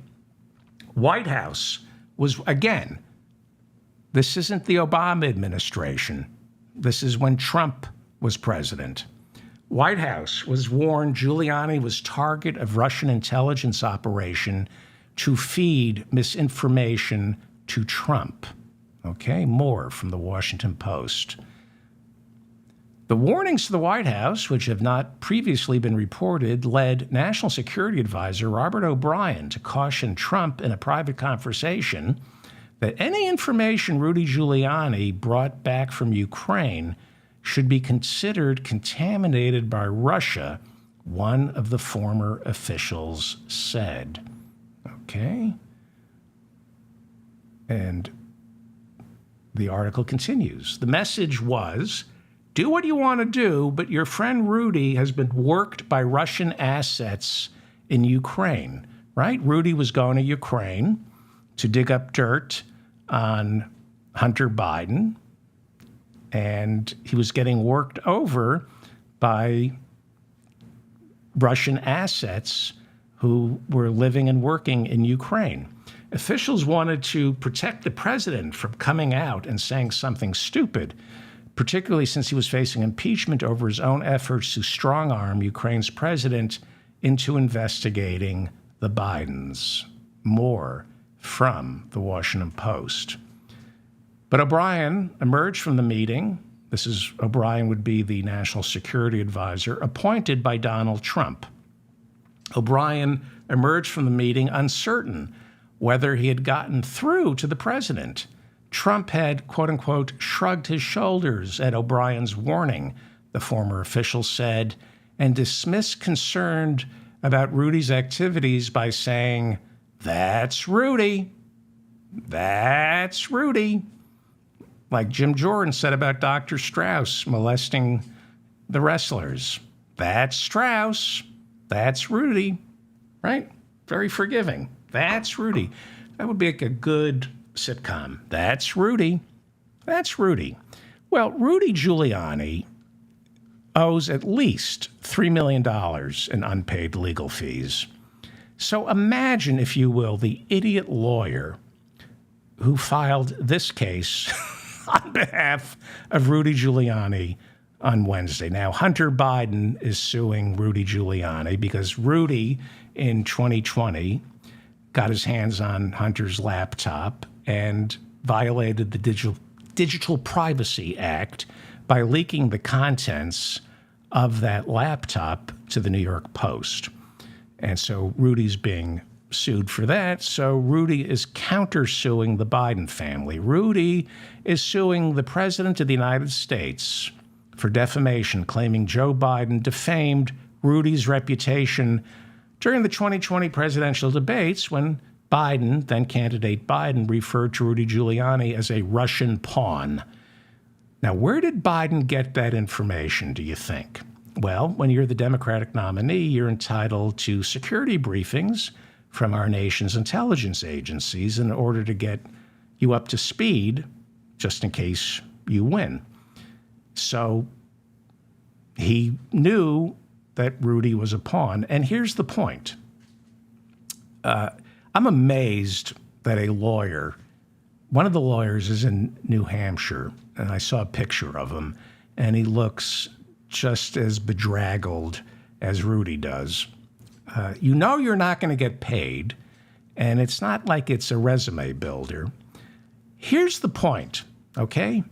S1: White House was, again, this isn't the Obama administration. This is when Trump was president. White House was warned Giuliani was target of Russian intelligence operation to feed misinformation to Trump. Okay, more from the Washington Post. The warnings to the White House, which have not previously been reported, led National Security Advisor Robert O'Brien to caution Trump in a private conversation that any information Rudy Giuliani brought back from Ukraine should be considered contaminated by Russia, one of the former officials said. Okay? And the article continues. The message was, do what you want to do, but your friend Rudy has been worked by Russian assets in Ukraine, right? Rudy was going to Ukraine to dig up dirt on Hunter Biden, and he was getting worked over by Russian assets who were living and working in Ukraine. Officials wanted to protect the president from coming out and saying something stupid, particularly since he was facing impeachment over his own efforts to strong-arm Ukraine's president into investigating the Bidens. More from the Washington Post. But O'Brien emerged from the meeting. O'Brien would be the national security advisor appointed by Donald Trump. O'Brien emerged from the meeting uncertain whether he had gotten through to the president. Trump had, quote unquote, shrugged his shoulders at O'Brien's warning, the former official said, and dismissed concern about Rudy's activities by saying, "That's Rudy. That's Rudy." Like Jim Jordan said about Dr. Strauss molesting the wrestlers. That's Strauss. That's Rudy. Right? Very forgiving. That's Rudy. That would be like a good sitcom. That's Rudy. That's Rudy. Well, Rudy Giuliani owes at least $3 million in unpaid legal fees. So imagine, if you will, the idiot lawyer who filed this case on behalf of Rudy Giuliani on Wednesday. Now, Hunter Biden is suing Rudy Giuliani because Rudy, in 2020, got his hands on Hunter's laptop and violated the Digital Privacy Act by leaking the contents of that laptop to the New York Post. And so Rudy's being sued for that. So Rudy is countersuing the Biden family. Rudy is suing the President of the United States for defamation, claiming Joe Biden defamed Rudy's reputation during the 2020 presidential debates when Biden, then candidate Biden, referred to Rudy Giuliani as a Russian pawn. Now, where did Biden get that information, do you think? Well, when you're the Democratic nominee, you're entitled to security briefings from our nation's intelligence agencies in order to get you up to speed, just in case you win. So he knew that Rudy was a pawn. And here's the point. I'm amazed that a lawyer, one of the lawyers is in New Hampshire, and I saw a picture of him, and he looks just as bedraggled as Rudy does. You know you're not going to get paid, and it's not like it's a resume builder. Here's the point, okay?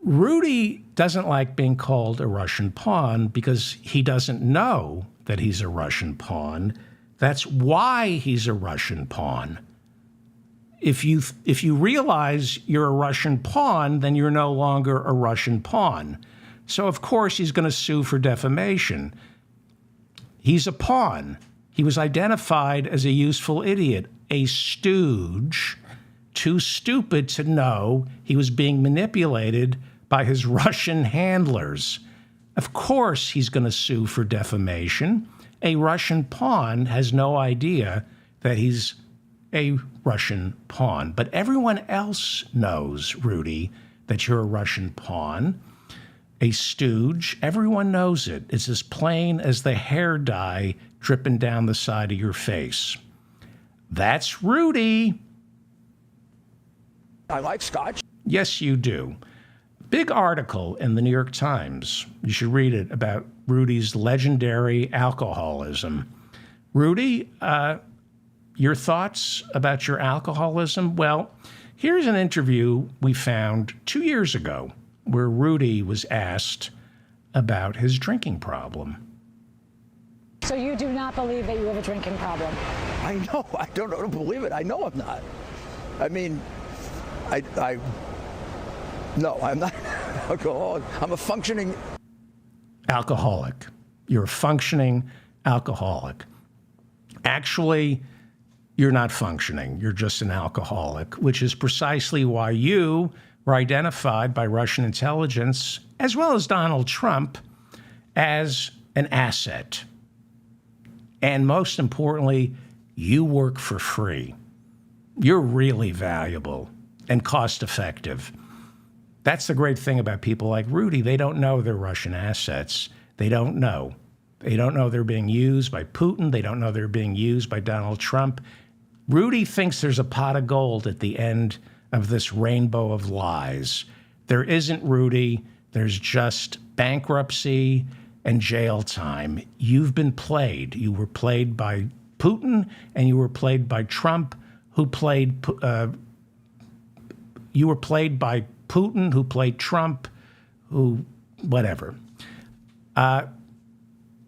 S1: Rudy doesn't like being called a Russian pawn because he doesn't know that he's a Russian pawn. That's why he's a Russian pawn. If you realize you're a Russian pawn, then you're no longer a Russian pawn. So, of course, he's going to sue for defamation. He's a pawn. He was identified as a useful idiot, a stooge, too stupid to know he was being manipulated by his Russian handlers. Of course, he's going to sue for defamation. A Russian pawn has no idea that he's a Russian pawn. But everyone else knows, Rudy, that you're a Russian pawn. a stooge. Everyone knows it. It's as plain as the hair dye dripping down the side of your face. That's Rudy.
S3: I like scotch.
S1: Yes, you do. Big article in the New York Times. You should read it about Rudy's legendary alcoholism. Rudy, your thoughts about your alcoholism? Well, here's an interview we found 2 years ago where Rudy was asked about his drinking problem.
S4: So you do not believe that you have a drinking problem?
S3: I know. I don't know to believe it. I know I'm not. I mean, no, I'm not an alcoholic. I'm a functioning
S1: Alcoholic. You're a functioning alcoholic. Actually, you're not functioning. You're just an alcoholic, which is precisely why you were identified by Russian intelligence, as well as Donald Trump, as an asset. And most importantly, you work for free. You're really valuable and cost effective. That's the great thing about people like Rudy. They don't know they're Russian assets. They don't know. They don't know they're being used by Putin. They don't know they're being used by Donald Trump. Rudy thinks there's a pot of gold at the end of this rainbow of lies. There isn't, Rudy. There's just bankruptcy and jail time. You've been played. You were played by Putin, and you were played by Trump, who played. You were played by Putin, who played Trump, who whatever.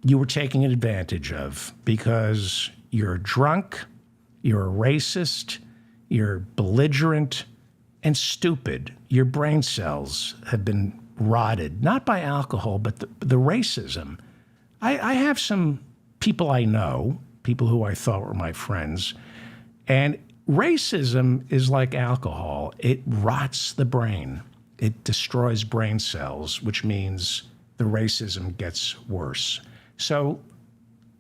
S1: You were taken advantage of because you're drunk, you're a racist, you're belligerent, and stupid. Your brain cells have been rotted, not by alcohol, but the racism. I have some people I know, people who I thought were my friends, and racism is like alcohol. It rots the brain. It destroys brain cells, which means the racism gets worse. So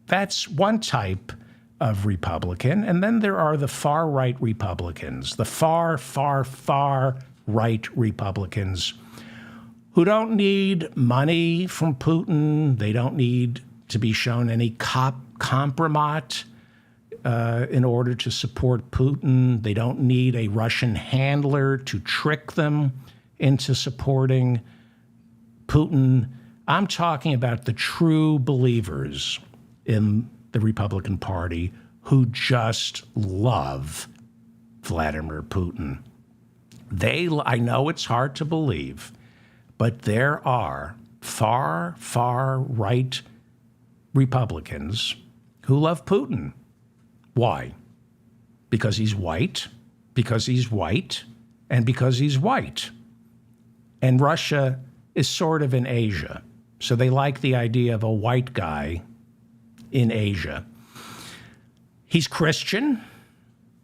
S1: that's one type of Republican. And then there are the far-right Republicans, the far, far, far right Republicans who don't need money from Putin. They don't need to be shown any compromat in order to support Putin. They don't need a Russian handler to trick them into supporting Putin. I'm talking about the true believers in the Republican Party who just love Vladimir Putin. I know it's hard to believe, but there are far, far right Republicans who love Putin. Why? Because he's white, because he's white, and because he's white. And Russia is sort of in Asia. So they like the idea of a white guy in Asia. He's Christian.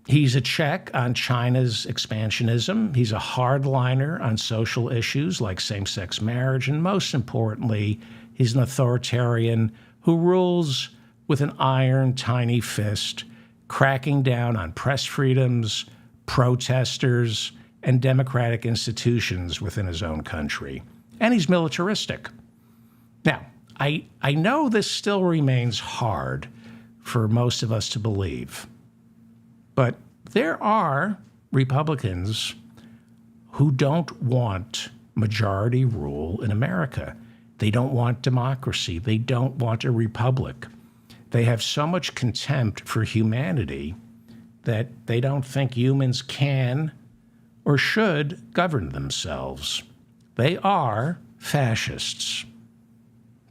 S1: He's a check on China's expansionism. He's a hardliner on social issues like same-sex marriage. And most importantly, he's an authoritarian who rules with an iron, tiny fist, cracking down on press freedoms, protesters, and democratic institutions within his own country. And he's militaristic. Now, I know this still remains hard for most of us to believe, but there are Republicans who don't want majority rule in America. They don't want democracy. They don't want a republic. They have so much contempt for humanity that they don't think humans can or should govern themselves. They are fascists.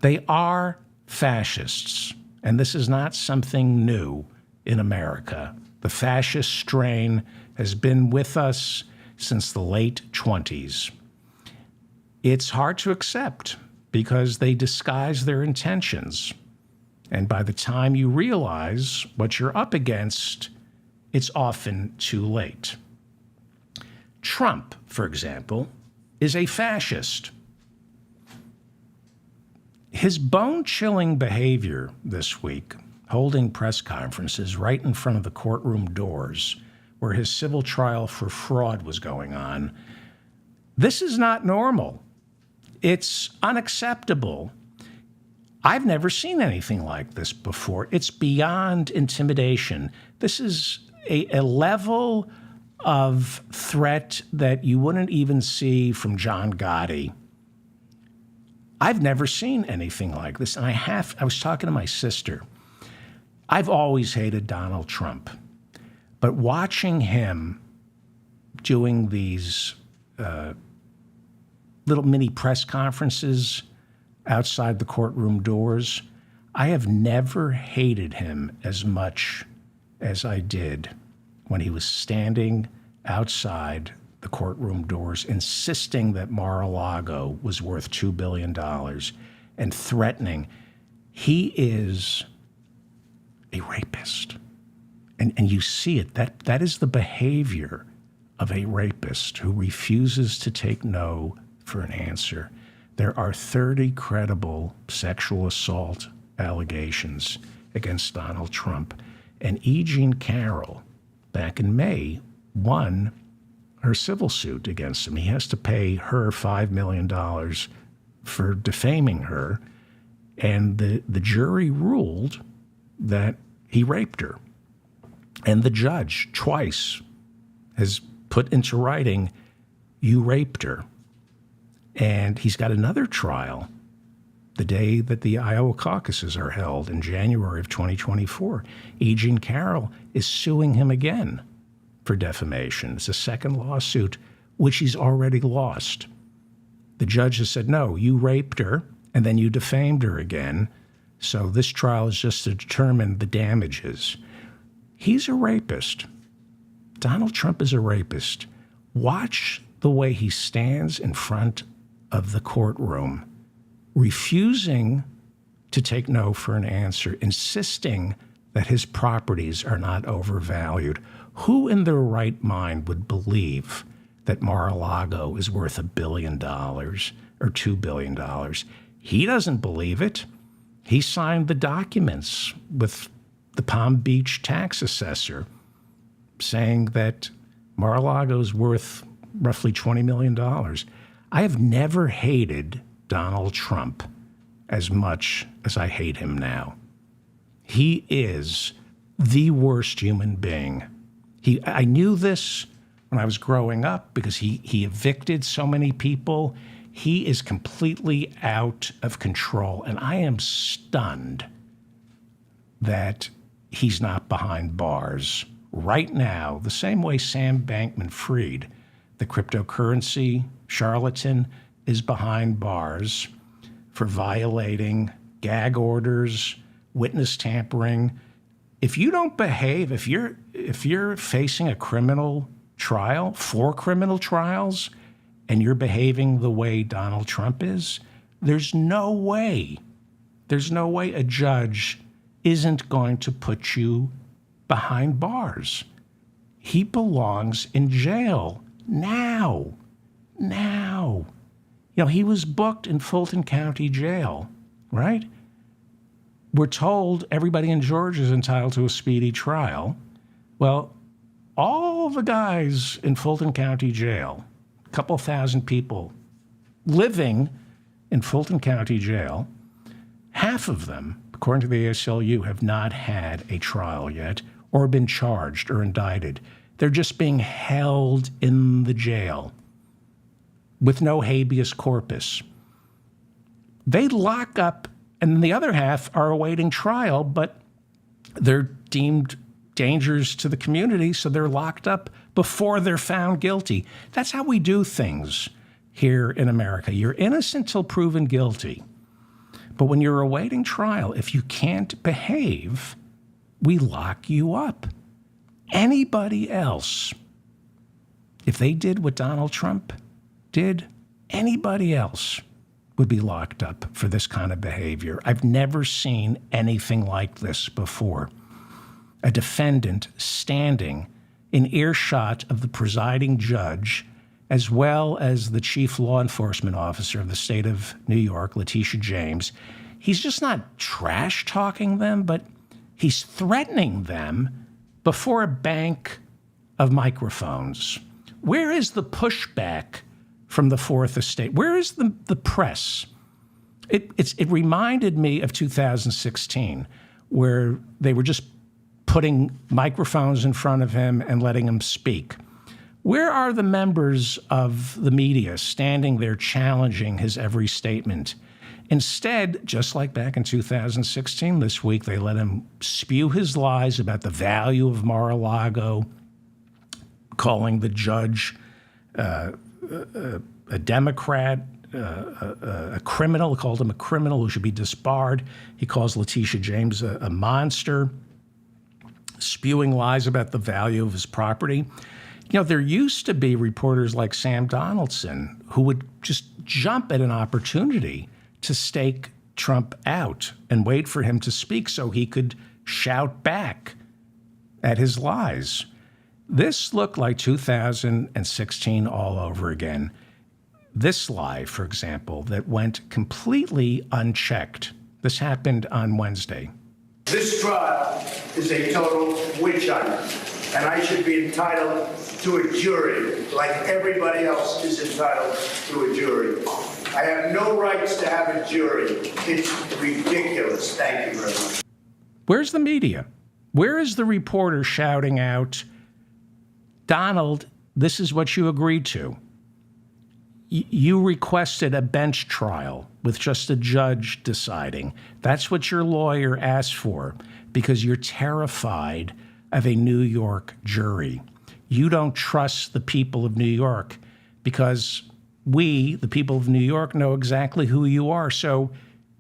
S1: They are fascists. And this is not something new in America. The fascist strain has been with us since the late 20s. It's hard to accept because they disguise their intentions. And by the time you realize what you're up against, it's often too late. Trump, for example, is a fascist. His bone-chilling behavior this week, holding press conferences right in front of the courtroom doors where his civil trial for fraud was going on, this is not normal. It's unacceptable. I've never seen anything like this before. It's beyond intimidation. This is a level of threat that you wouldn't even see from John Gotti. I've never seen anything like this. And I was talking to my sister. I've always hated Donald Trump. But watching him doing these little mini press conferences outside the courtroom doors, I have never hated him as much as I did when he was standing outside the courtroom doors insisting that Mar-a-Lago was worth $2 billion and threatening. He is a rapist. And you see it. That is the behavior of a rapist who refuses to take no for an answer. There are 30 credible sexual assault allegations against Donald Trump. And E. Jean Carroll, back in May, won her civil suit against him. He has to pay her $5 million for defaming her. And the jury ruled that he raped her. And the judge twice has put into writing, you raped her. And he's got another trial the day that the Iowa caucuses are held in January of 2024. E. Jean Carroll is suing him again for defamation. It's a second lawsuit, which he's already lost. The judge has said, no, you raped her, and then you defamed her again. So this trial is just to determine the damages. He's a rapist. Donald Trump is a rapist. Watch the way he stands in front of the courtroom, refusing to take no for an answer, insisting that his properties are not overvalued. Who in their right mind would believe that Mar-a-Lago is worth $1 billion or $2 billion? He doesn't believe it. He signed the documents with the Palm Beach tax assessor saying that Mar-a-Lago is worth roughly $20 million. I have never hated Donald Trump as much as I hate him now. He is the worst human being. I knew this when I was growing up because he evicted so many people. He is completely out of control, and I am stunned that he's not behind bars right now, the same way Sam Bankman-Fried, the cryptocurrency charlatan, is behind bars for violating gag orders, witness tampering. If you don't behave, if you're facing a criminal trial, 4 criminal trials, and you're behaving the way Donald Trump is, there's no way a judge isn't going to put you behind bars. He belongs in jail now. You know, he was booked in Fulton County Jail, right? We're told everybody in Georgia is entitled to a speedy trial. Well, all the guys in Fulton County Jail, a couple thousand people living in Fulton County Jail, half of them, according to the ACLU, have not had a trial yet or been charged or indicted. They're just being held in the jail with no habeas corpus. They lock up, and the other half are awaiting trial, but they're deemed dangers to the community, so they're locked up before they're found guilty. That's how we do things here in America. You're innocent till proven guilty. But when you're awaiting trial, if you can't behave, we lock you up. Anybody else, if they did what Donald Trump did, anybody else would be locked up for this kind of behavior. I've never seen anything like this before. A defendant standing in earshot of the presiding judge, as well as the chief law enforcement officer of the state of New York, Letitia James. He's just not trash talking them, but he's threatening them before a bank of microphones. Where is the pushback from the Fourth Estate? Where is the press? It reminded me of 2016, where they were just putting microphones in front of him and letting him speak. Where are the members of the media standing there challenging his every statement? Instead, just like back in 2016, this week, they let him spew his lies about the value of Mar-a-Lago, calling the judge a Democrat, a criminal, called him a criminal who should be disbarred. He calls Letitia James a monster, spewing lies about the value of his property. You know, there used to be reporters like Sam Donaldson who would just jump at an opportunity to stake Trump out and wait for him to speak so he could shout back at his lies. This looked like 2016 all over again. This lie, for example, that went completely unchecked. This happened on Wednesday.
S5: This trial is a total witch hunt, and I should be entitled to a jury like everybody else is entitled to a jury. I have no rights to have a jury. It's ridiculous. Thank you very much.
S1: Where's the media? Where is the reporter shouting out, Donald, this is what you agreed to? You requested a bench trial with just a judge deciding. That's what your lawyer asked for because you're terrified of a New York jury. You don't trust the people of New York because we, the people of New York, know exactly who you are. So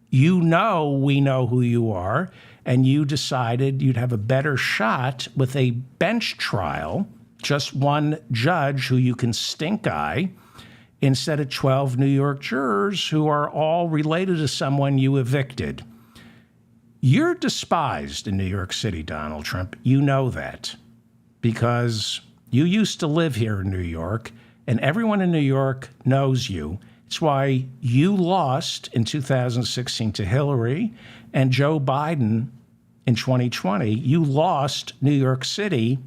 S1: you know we know who you are, and you decided you'd have a better shot with a bench trial, just one judge who you can stink eye, instead of 12 New York jurors who are all related to someone you evicted. You're despised in New York City, Donald Trump. You know that because you used to live here in New York, and everyone in New York knows you. It's why you lost in 2016 to Hillary and Joe Biden in 2020. You lost New York City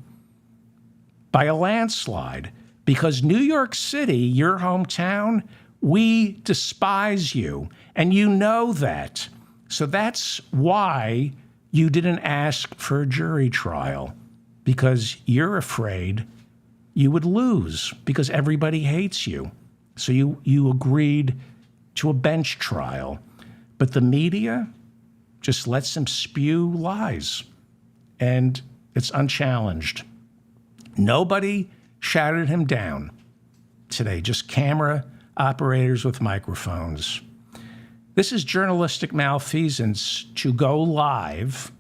S1: by a landslide. Because New York City, your hometown, we despise you, and you know that. So that's why you didn't ask for a jury trial, because you're afraid you would lose, because everybody hates you. So you agreed to a bench trial. But the media just lets them spew lies, and it's unchallenged. Nobody shouted him down today, just camera operators with microphones. This is journalistic malfeasance to go live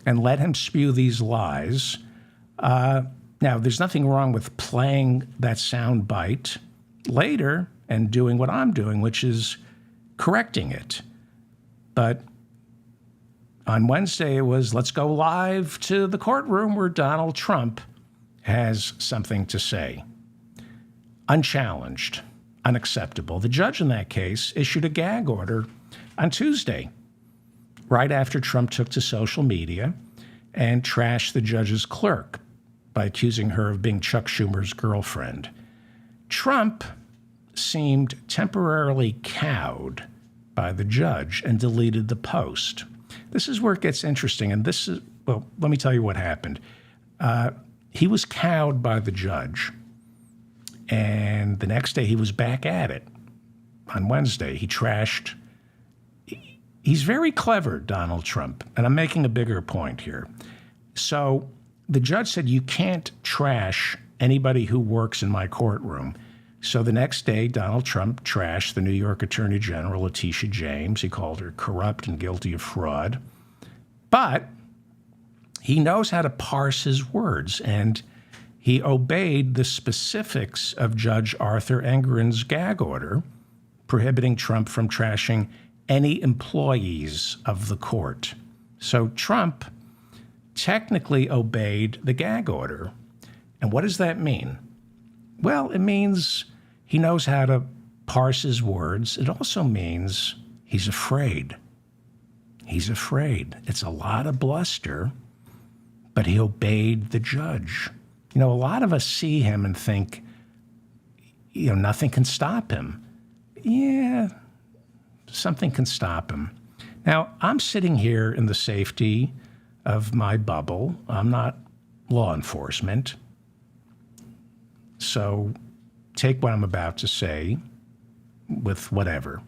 S1: and let him spew these lies. Now, there's nothing wrong with playing that sound bite later and doing what I'm doing, which is correcting it. But on Wednesday, it was let's go live to the courtroom where Donald Trump has something to say. Unchallenged, unacceptable. The judge in that case issued a gag order on Tuesday, right after Trump took to social media and trashed the judge's clerk by accusing her of being Chuck Schumer's girlfriend. Trump seemed temporarily cowed by the judge and deleted the post. This is where it gets interesting, and this is, well, let me tell you what happened. He was cowed by the judge, and the next day he was back at it. On Wednesday, he trashed. He's very clever, Donald Trump, and I'm making a bigger point here. So the judge said, you can't trash anybody who works in my courtroom. So the next day, Donald Trump trashed the New York Attorney General, Letitia James. He called her corrupt and guilty of fraud. But he knows how to parse his words, and he obeyed the specifics of Judge Arthur Engoron's gag order, prohibiting Trump from trashing any employees of the court. So Trump technically obeyed the gag order. And what does that mean? Well, it means he knows how to parse his words. It also means he's afraid. He's afraid. It's a lot of bluster, but he obeyed the judge. You know, a lot of us see him and think, nothing can stop him. Yeah, something can stop him. Now, I'm sitting here in the safety of my bubble. I'm not law enforcement. So take what I'm about to say with whatever.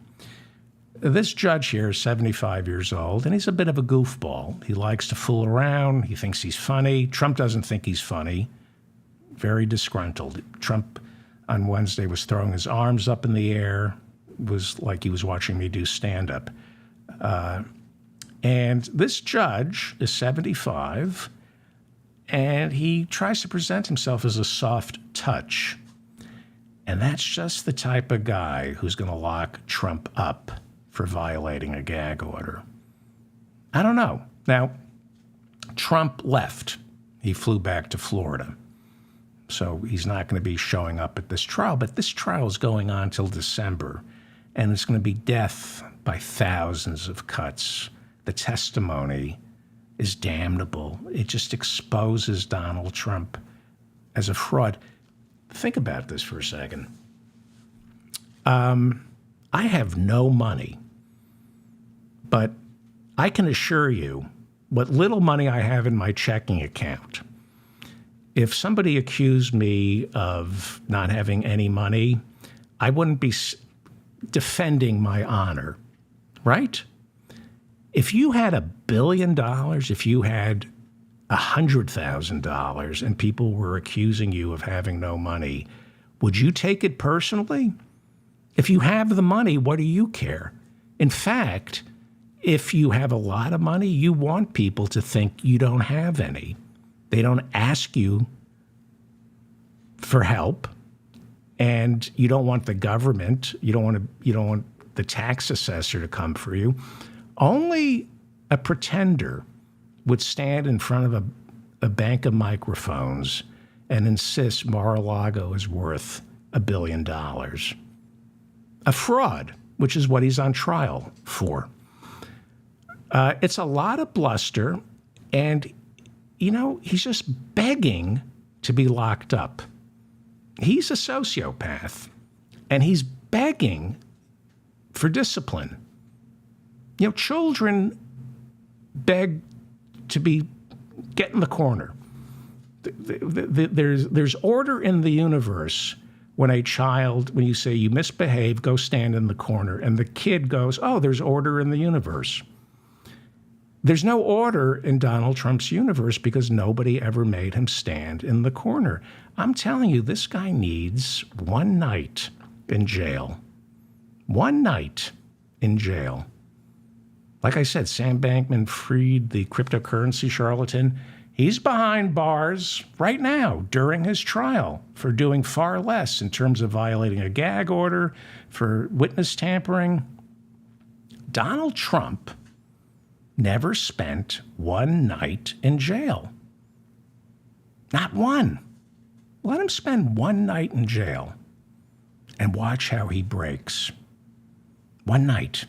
S1: This judge here is 75 years old, and he's a bit of a goofball. He likes to fool around. He thinks he's funny. Trump doesn't think he's funny. Very disgruntled. Trump on Wednesday was throwing his arms up in the air. It was like he was watching me do stand-up. And this judge is 75, and he tries to present himself as a soft touch. And that's just the type of guy who's going to lock Trump up for violating a gag order. I don't know. Now, Trump left. He flew back to Florida. So he's not going to be showing up at this trial. But this trial is going on till December. And it's going to be death by thousands of cuts. The testimony is damnable. It just exposes Donald Trump as a fraud. Think about this for a second. I have no money, but I can assure you what little money I have in my checking account, if somebody accused me of not having any money, I wouldn't be defending my honor, right? If you had $1 billion, if you had $100,000 and people were accusing you of having no money, would you take it personally? If you have the money, what do you care? In fact, if you have a lot of money, you want people to think you don't have any. They don't ask you for help, and you don't want the government, you don't want the tax assessor to come for you. Only a pretender would stand in front of a bank of microphones and insist Mar-a-Lago is worth $1 billion. A fraud, which is what he's on trial for. It's a lot of bluster, and, he's just begging to be locked up. He's a sociopath, and he's begging for discipline. Children beg to get in the corner. There's order in the universe when you say you misbehave, go stand in the corner, and the kid goes, oh, there's order in the universe. There's no order in Donald Trump's universe because nobody ever made him stand in the corner. I'm telling you, this guy needs one night in jail. One night in jail. Like I said, Sam Bankman-Fried, the cryptocurrency charlatan, he's behind bars right now during his trial for doing far less in terms of violating a gag order, for witness tampering. Donald Trump never spent one night in jail. Not one. Let him spend one night in jail and watch how he breaks. One night.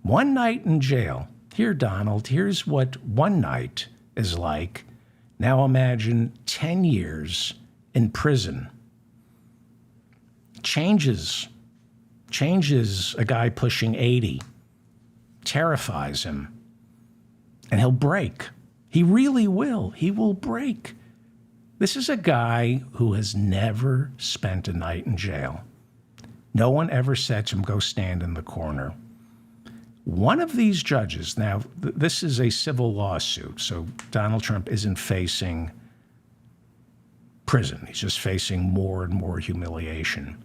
S1: One night in jail. Here, Donald, here's what one night is like. Now imagine 10 years in prison. Changes a guy pushing 80. Terrifies him. And he'll break. He really will. He will break. This is a guy who has never spent a night in jail. No one ever said to him, go stand in the corner. One of these judges, now this is a civil lawsuit, so Donald Trump isn't facing prison. He's just facing more and more humiliation.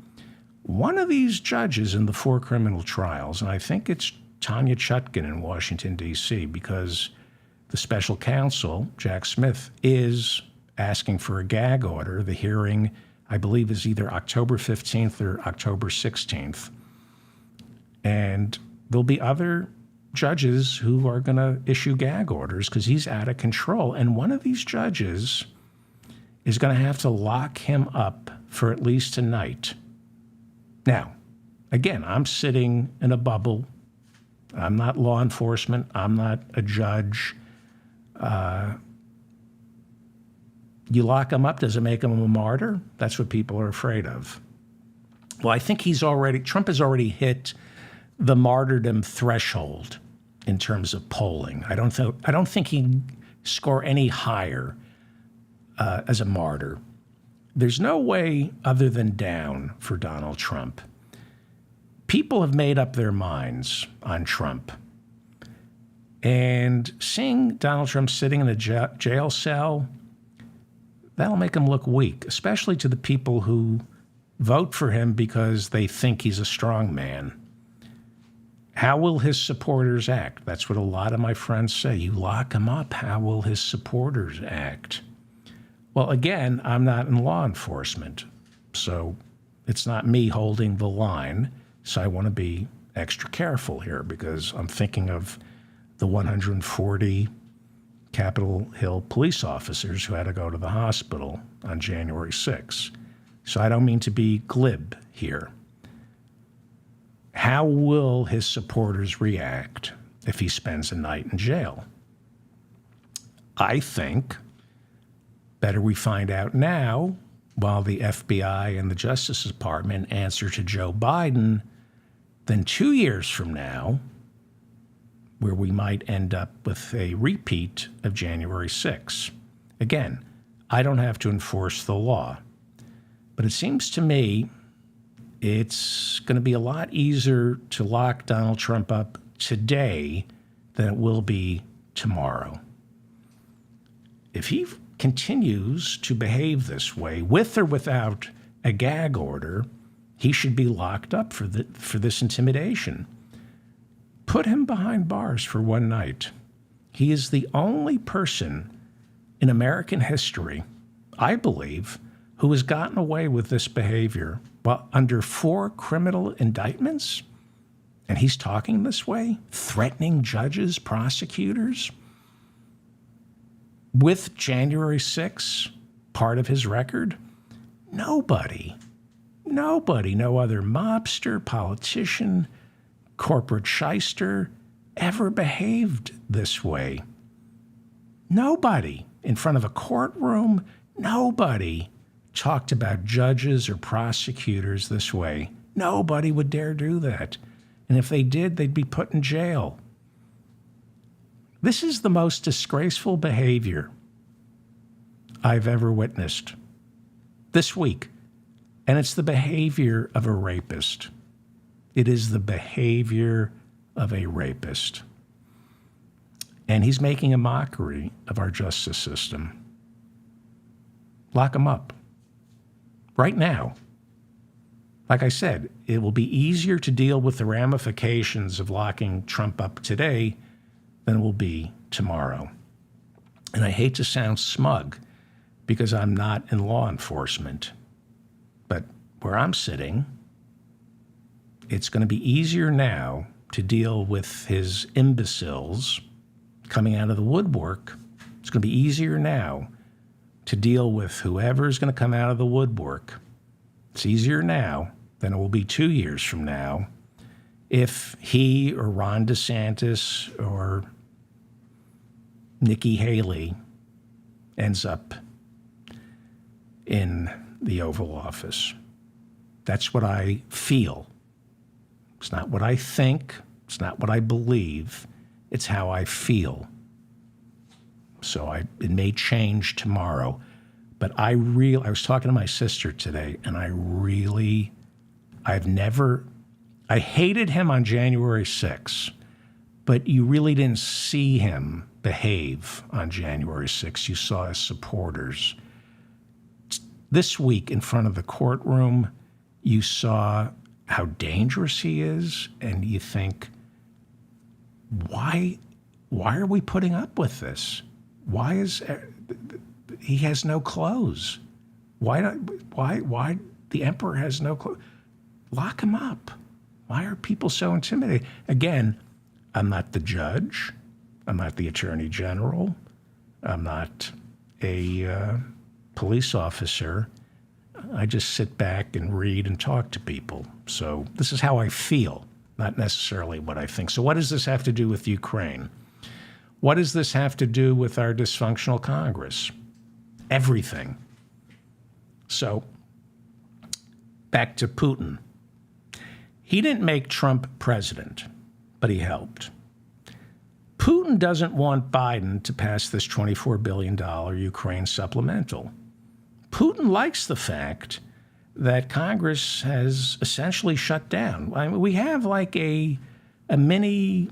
S1: One of these judges in the 4 criminal trials, and I think it's Tanya Chutkan in Washington, D.C., because the special counsel, Jack Smith, is asking for a gag order. The hearing, I believe, is either October 15th or October 16th. And there'll be other judges who are going to issue gag orders because he's out of control. And one of these judges is going to have to lock him up for at least a night. Now, again, I'm sitting in a bubble. I'm not law enforcement. I'm not a judge. You lock him up, does it make him a martyr? That's what people are afraid of. Well, I think Trump has already hit the martyrdom threshold in terms of polling. I don't think he can score any higher as a martyr. There's no way other than down for Donald Trump. People have made up their minds on Trump. And seeing Donald Trump sitting in a jail cell, that'll make him look weak, especially to the people who vote for him because they think he's a strong man. How will his supporters act? That's what a lot of my friends say. You lock him up, how will his supporters act? Well, again, I'm not in law enforcement, so it's not me holding the line. So I want to be extra careful here because I'm thinking of the 140 Capitol Hill police officers who had to go to the hospital on January 6th. So I don't mean to be glib here. How will his supporters react if he spends a night in jail? I think better we find out now while the FBI and the Justice Department answer to Joe Biden than 2 years from now, where we might end up with a repeat of January 6th. Again, I don't have to enforce the law, but it seems to me it's going to be a lot easier to lock Donald Trump up today than it will be tomorrow. If he continues to behave this way, with or without a gag order, he should be locked up for this intimidation. Put him behind bars for one night. He is the only person in American history, I believe, who has gotten away with this behavior while under 4 criminal indictments. And he's talking this way, threatening judges, prosecutors, with January 6th part of his record. Nobody, no other mobster, politician, corporate shyster ever behaved this way. Nobody in front of a courtroom, nobody talked about judges or prosecutors this way. Nobody would dare do that. And if they did, they'd be put in jail. This is the most disgraceful behavior I've ever witnessed this week. And it's the behavior of a rapist. It is the behavior of a rapist. And he's making a mockery of our justice system. Lock him up. Right now. Like I said, it will be easier to deal with the ramifications of locking Trump up today than it will be tomorrow. And I hate to sound smug because I'm not in law enforcement, but where I'm sitting, it's going to be easier now to deal with his imbeciles coming out of the woodwork. It's going to be easier now to deal with whoever's going to come out of the woodwork. It's easier now than it will be 2 years from now if he or Ron DeSantis or Nikki Haley ends up in the Oval Office. That's what I feel. It's not what I think. It's not what I believe. It's how I feel. So it may change tomorrow. But I was talking to my sister today, and I hated him on January 6th, but you really didn't see him behave on January 6th. You saw his supporters. This week in front of the courtroom, you saw how dangerous he is, and you think, why are we putting up with this? He has no clothes. Why the emperor has no clothes? Lock him up. Why are people so intimidated? Again, I'm not the judge. I'm not the attorney general. I'm not a police officer. I just sit back and read and talk to people. So this is how I feel, not necessarily what I think. So what does this have to do with Ukraine? What does this have to do with our dysfunctional Congress? everything. So, back to Putin. He didn't make Trump president, but he helped. Putin doesn't want Biden to pass this $24 billion Ukraine supplemental. Putin likes the fact that Congress has essentially shut down. I mean, we have like a mini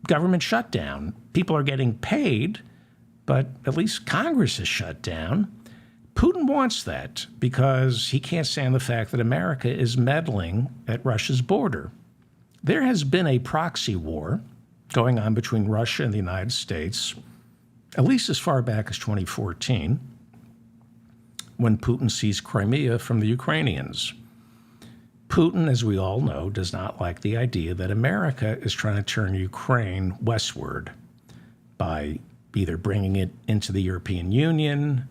S1: government shutdown. People are getting paid, but at least Congress is shut down. Putin wants that because he can't stand the fact that America is meddling at Russia's border. There has been a proxy war going on between Russia and the United States, at least as far back as 2014, when Putin seized Crimea from the Ukrainians. Putin, as we all know, does not like the idea that America is trying to turn Ukraine westward by either bringing it into the European Union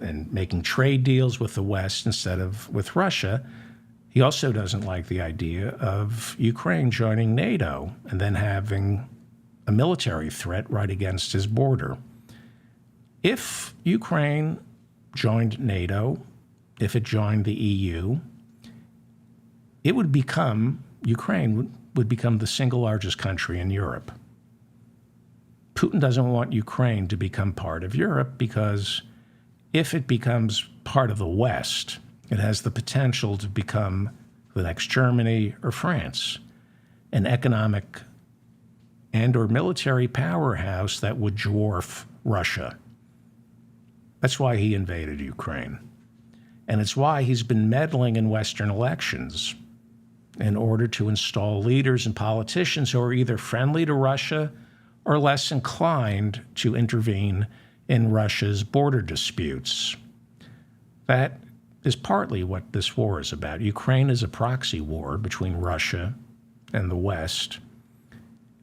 S1: and making trade deals with the West instead of with Russia. He also doesn't like the idea of Ukraine joining NATO and then having a military threat right against his border. If Ukraine joined NATO, if it joined the EU, Ukraine would become the single largest country in Europe. Putin doesn't want Ukraine to become part of Europe because if it becomes part of the West, it has the potential to become the next Germany or France, an economic and or military powerhouse that would dwarf Russia. That's why he invaded Ukraine. And it's why he's been meddling in Western elections in order to install leaders and politicians who are either friendly to Russia or less inclined to intervene in Russia's border disputes. That is partly what this war is about. Ukraine is a proxy war between Russia and the West,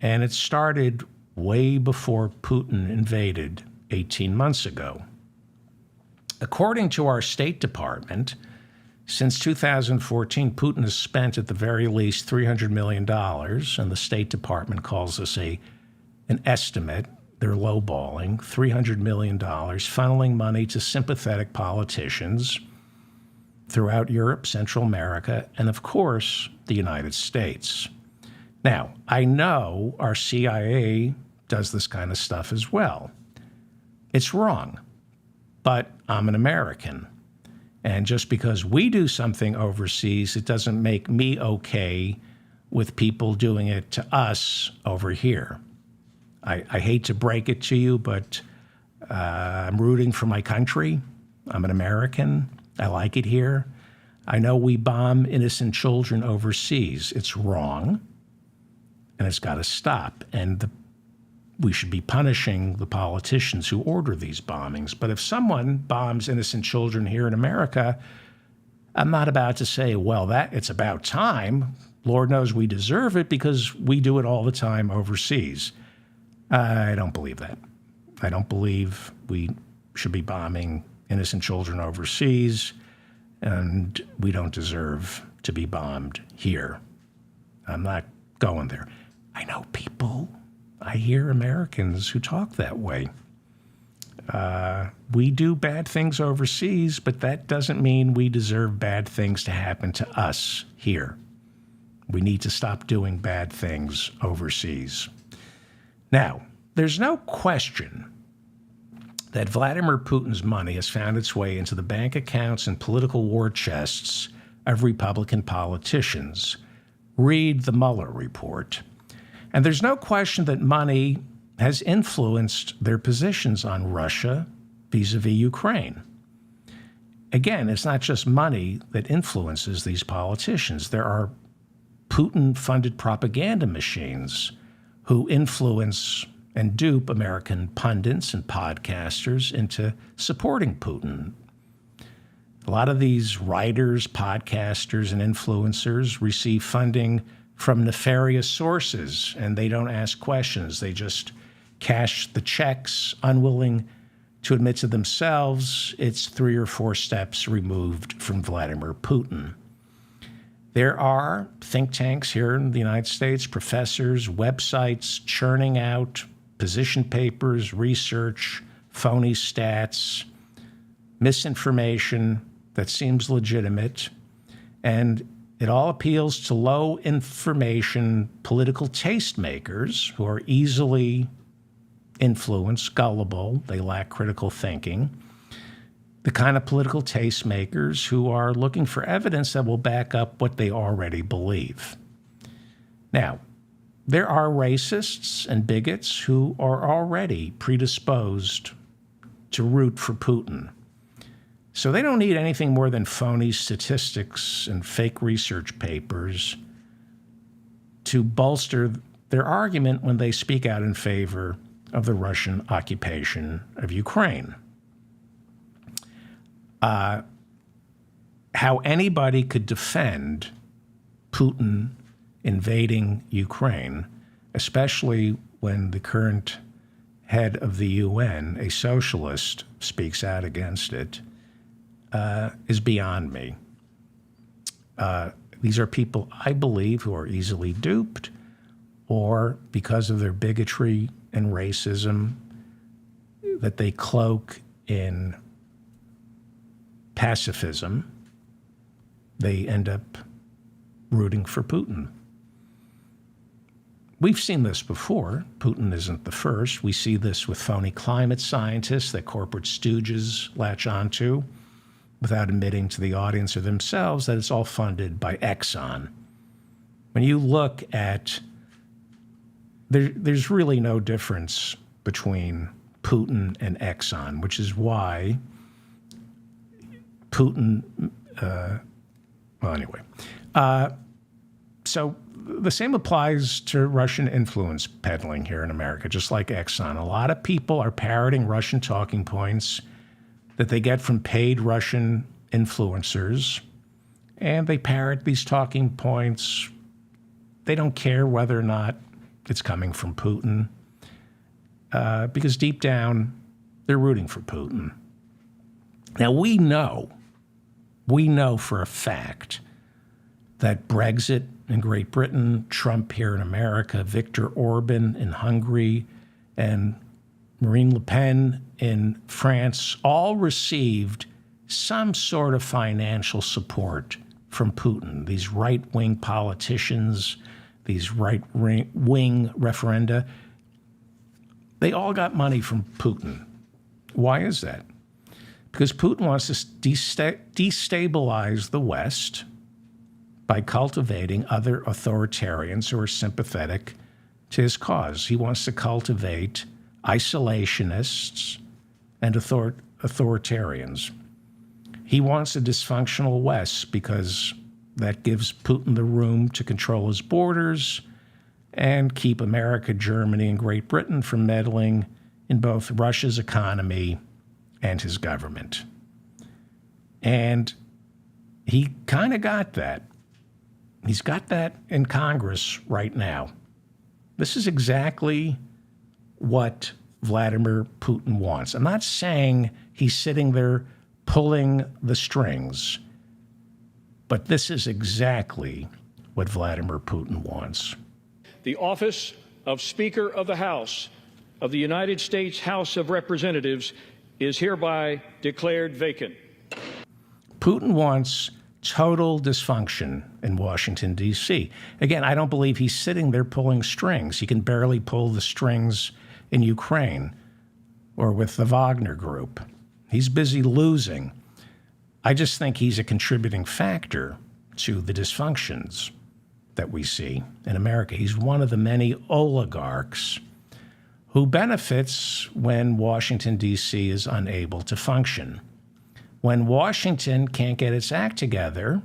S1: and it started way before Putin invaded 18 months ago. According to our State Department, since 2014, Putin has spent at the very least $300 million, and the State Department calls this an estimate. They're lowballing $300 million, funneling money to sympathetic politicians throughout Europe, Central America, and of course, the United States. Now, I know our CIA does this kind of stuff as well. It's wrong, but I'm an American. And just because we do something overseas, it doesn't make me okay with people doing it to us over here. I hate to break it to you, but I'm rooting for my country. I'm an American. I like it here. I know we bomb innocent children overseas. It's wrong, and it's got to stop. And we should be punishing the politicians who order these bombings. But if someone bombs innocent children here in America, I'm not about to say, well, it's about time. Lord knows we deserve it because we do it all the time overseas. I don't believe that. I don't believe we should be bombing innocent children overseas, and we don't deserve to be bombed here. I'm not going there. I know people, I hear Americans who talk that way. We do bad things overseas, but that doesn't mean we deserve bad things to happen to us here. We need to stop doing bad things overseas. Now, there's no question that Vladimir Putin's money has found its way into the bank accounts and political war chests of Republican politicians. Read the Mueller report. And there's no question that money has influenced their positions on Russia vis-a-vis Ukraine. Again, it's not just money that influences these politicians. There are Putin-funded propaganda machines who influence and dupe American pundits and podcasters into supporting Putin. A lot of these writers, podcasters, and influencers receive funding from nefarious sources, and they don't ask questions. They just cash the checks, unwilling to admit to themselves it's 3 or 4 steps removed from Vladimir Putin. There are think tanks here in the United States, professors, websites churning out position papers, research, phony stats, misinformation that seems legitimate, and it all appeals to low information political tastemakers who are easily influenced, gullible, they lack critical thinking. The kind of political tastemakers who are looking for evidence that will back up what they already believe. Now, there are racists and bigots who are already predisposed to root for Putin. So they don't need anything more than phony statistics and fake research papers to bolster their argument when they speak out in favor of the Russian occupation of Ukraine. How anybody could defend Putin invading Ukraine, especially when the current head of the UN, a socialist, speaks out against it, is beyond me. These are people, I believe, who are easily duped, or because of their bigotry and racism that they cloak in pacifism, they end up rooting for Putin. We've seen this before. Putin isn't the first. We see this with phony climate scientists that corporate stooges latch onto without admitting to the audience or themselves that it's all funded by Exxon. When you look at, there's really no difference between Putin and Exxon, which is why Putin, so the same applies to Russian influence peddling here in America, just like Exxon. A lot of people are parroting Russian talking points that they get from paid Russian influencers, and they parrot these talking points. They don't care whether or not it's coming from Putin, because deep down, they're rooting for Putin. Now, we know for a fact that Brexit in Great Britain, Trump here in America, Viktor Orban in Hungary, and Marine Le Pen in France all received some sort of financial support from Putin. These right-wing politicians, these right-wing referenda, they all got money from Putin. Why is that? Because Putin wants to destabilize the West by cultivating other authoritarians who are sympathetic to his cause. He wants to cultivate isolationists and authoritarians. He wants a dysfunctional West because that gives Putin the room to control his borders and keep America, Germany, and Great Britain from meddling in both Russia's economy and his government. And he kind of got that. He's got that in Congress right now. This is exactly what Vladimir Putin wants. I'm not saying he's sitting there pulling the strings, but this is exactly what Vladimir Putin wants.
S6: The office of Speaker of the House of the United States House of Representatives is hereby declared vacant.
S1: Putin wants total dysfunction in Washington, D.C. Again, I don't believe he's sitting there pulling strings. He can barely pull the strings in Ukraine or with the Wagner Group. He's busy losing. I just think he's a contributing factor to the dysfunctions that we see in America. He's one of the many oligarchs who benefits when Washington, D.C. is unable to function. When Washington can't get its act together,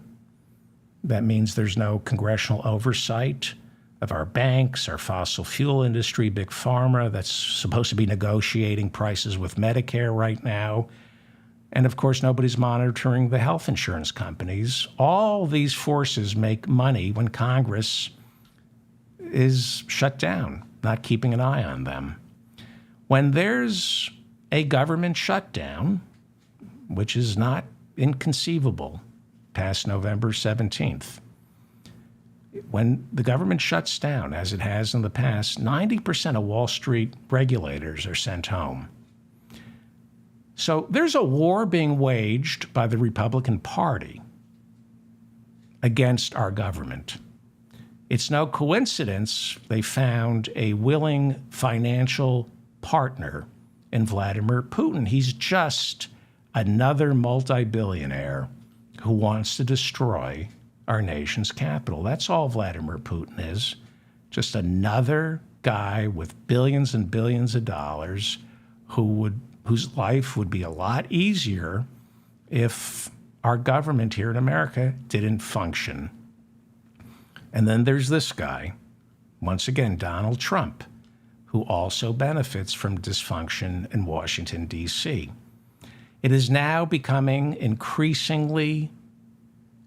S1: that means there's no congressional oversight of our banks, our fossil fuel industry, Big Pharma, that's supposed to be negotiating prices with Medicare right now. And of course, nobody's monitoring the health insurance companies. All these forces make money when Congress is shut down, not keeping an eye on them. When there's a government shutdown, which is not inconceivable past November 17th, when the government shuts down, as it has in the past, 90% of Wall Street regulators are sent home. So there's a war being waged by the Republican Party against our government. It's no coincidence they found a willing financial partner in Vladimir Putin. He's just another multi-billionaire who wants to destroy our nation's capital. That's all Vladimir Putin is. Just another guy with billions and billions of dollars whose life would be a lot easier if our government here in America didn't function. And then there's this guy, once again, Donald Trump, who also benefits from dysfunction in Washington, D.C. It is now becoming increasingly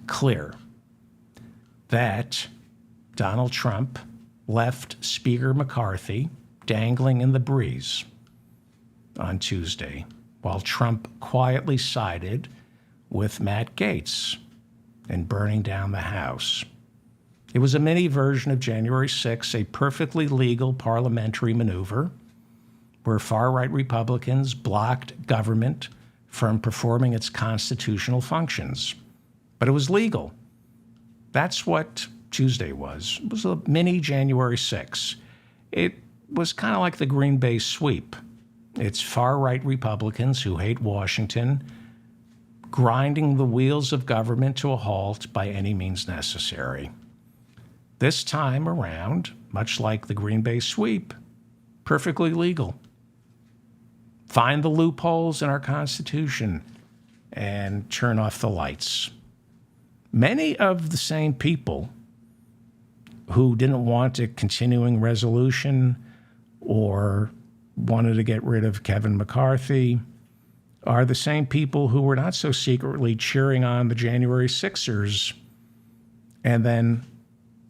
S1: clear that Donald Trump left Speaker McCarthy dangling in the breeze on Tuesday, while Trump quietly sided with Matt Gaetz in burning down the House. It was a mini version of January 6th, a perfectly legal parliamentary maneuver where far-right Republicans blocked government from performing its constitutional functions. But it was legal. That's what Tuesday was. It was a mini January 6th. It was kind of like the Green Bay sweep. It's far-right Republicans who hate Washington grinding the wheels of government to a halt by any means necessary. This time around, much like the Green Bay sweep, perfectly legal. Find the loopholes in our Constitution and turn off the lights. Many of the same people who didn't want a continuing resolution or wanted to get rid of Kevin McCarthy are the same people who were not so secretly cheering on the January 6ers. And then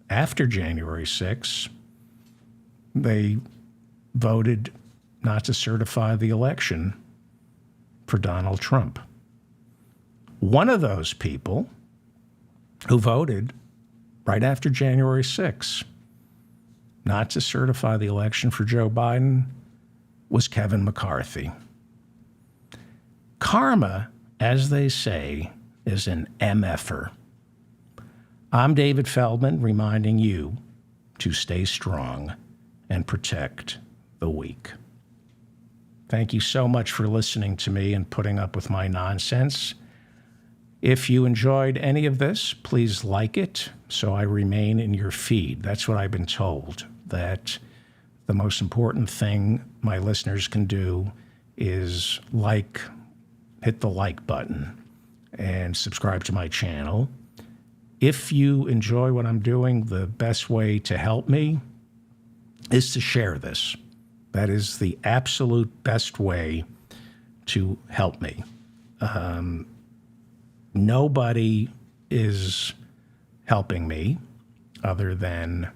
S1: after January 6th, they voted not to certify the election for Donald Trump. One of those people who voted right after January 6th not to certify the election for Joe Biden was Kevin McCarthy. Karma, as they say, is an MFer. I'm David Feldman, reminding you to stay strong and protect the weak. Thank you so much for listening to me and putting up with my nonsense. If you enjoyed any of this, please like it so I remain in your feed. That's what I've been told, that the most important thing my listeners can do is hit the like button and subscribe to my channel. If you enjoy what I'm doing, the best way to help me is to share this. That is the absolute best way to help me. Nobody is helping me other than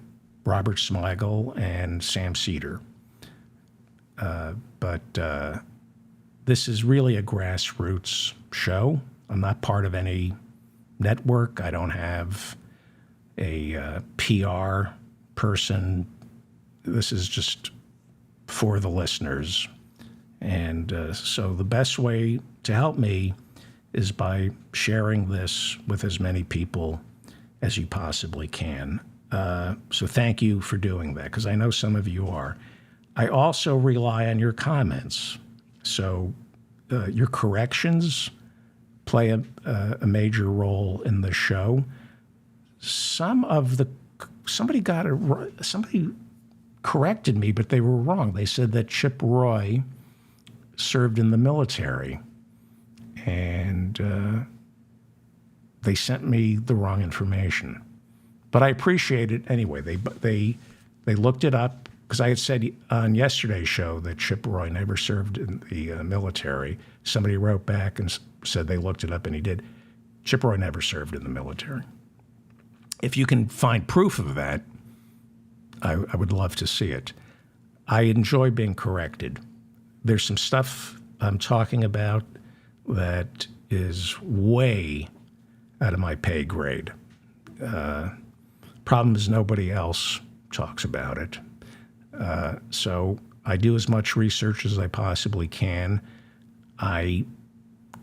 S1: Robert Smigel and Sam Seder. But this is really a grassroots show. I'm not part of any network. I don't have a PR person. This is just for the listeners. And so the best way to help me is by sharing this with as many people as you possibly can. So thank you for doing that, because I know some of you are. I also rely on your comments. So your corrections play a major role in the show. Somebody corrected me, but they were wrong. They said that Chip Roy served in the military, and they sent me the wrong information. But I appreciate it anyway. They looked it up, because I had said on yesterday's show that Chip Roy never served in the military. Somebody wrote back and said they looked it up, and he did. Chip Roy never served in the military. If you can find proof of that, I would love to see it. I enjoy being corrected. There's some stuff I'm talking about that is way out of my pay grade. Problem is nobody else talks about it. So I do as much research as I possibly can. I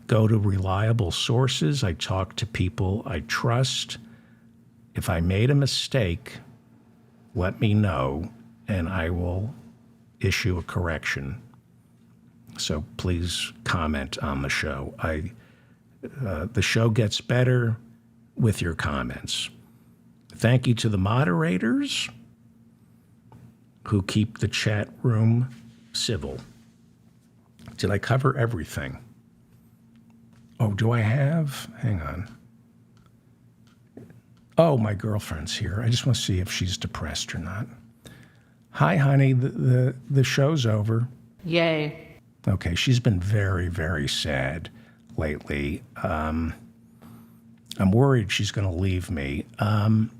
S1: go to reliable sources. I talk to people I trust. If I made a mistake, let me know, and I will issue a correction. So please comment on the show. The show gets better with your comments. Thank you to the moderators who keep the chat room civil. Did I cover everything? Oh, do I have? Hang on. Oh, my girlfriend's here. I just want to see if she's depressed or not. Hi, honey. The show's over.
S7: Yay.
S1: Okay, she's been very, very sad lately. I'm worried she's going to leave me. I'm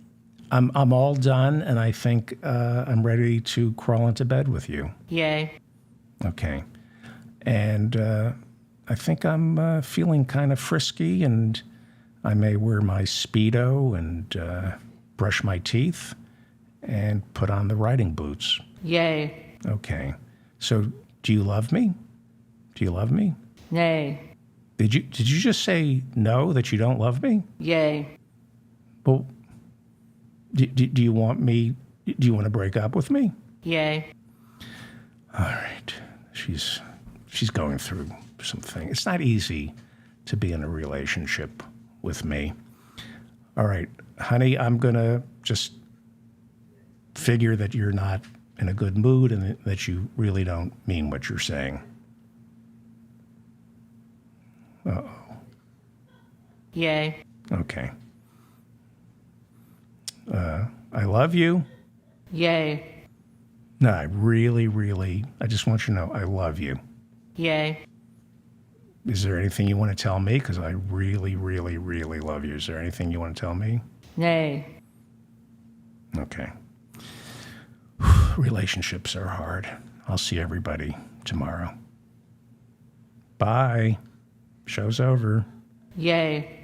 S1: all done, and I think I'm ready to crawl into bed with you.
S7: Yay.
S1: Okay. And I think I'm feeling kind of frisky, and I may wear my Speedo and brush my teeth and put on the riding boots.
S7: Yay.
S1: Okay. So do you love me? Do you love me?
S7: Nay.
S1: Did you just say no, that you don't love me?
S7: Yay.
S1: Well, do you want me? Do you want to break up with me?
S7: Yay.
S1: All right. She's going through something. It's not easy to be in a relationship with me. All right, honey, I'm going to just figure that you're not in a good mood and that you really don't mean what you're saying. Uh-oh.
S7: Yay.
S1: Okay. I love you.
S7: Yay.
S1: No, I just want you to know I love you.
S7: Yay.
S1: Is there anything you want to tell me? Because I really, really, really love you. Is there anything you want to tell me?
S7: Nay.
S1: Okay. Relationships are hard. I'll see everybody tomorrow. Bye. Show's over.
S7: Yay.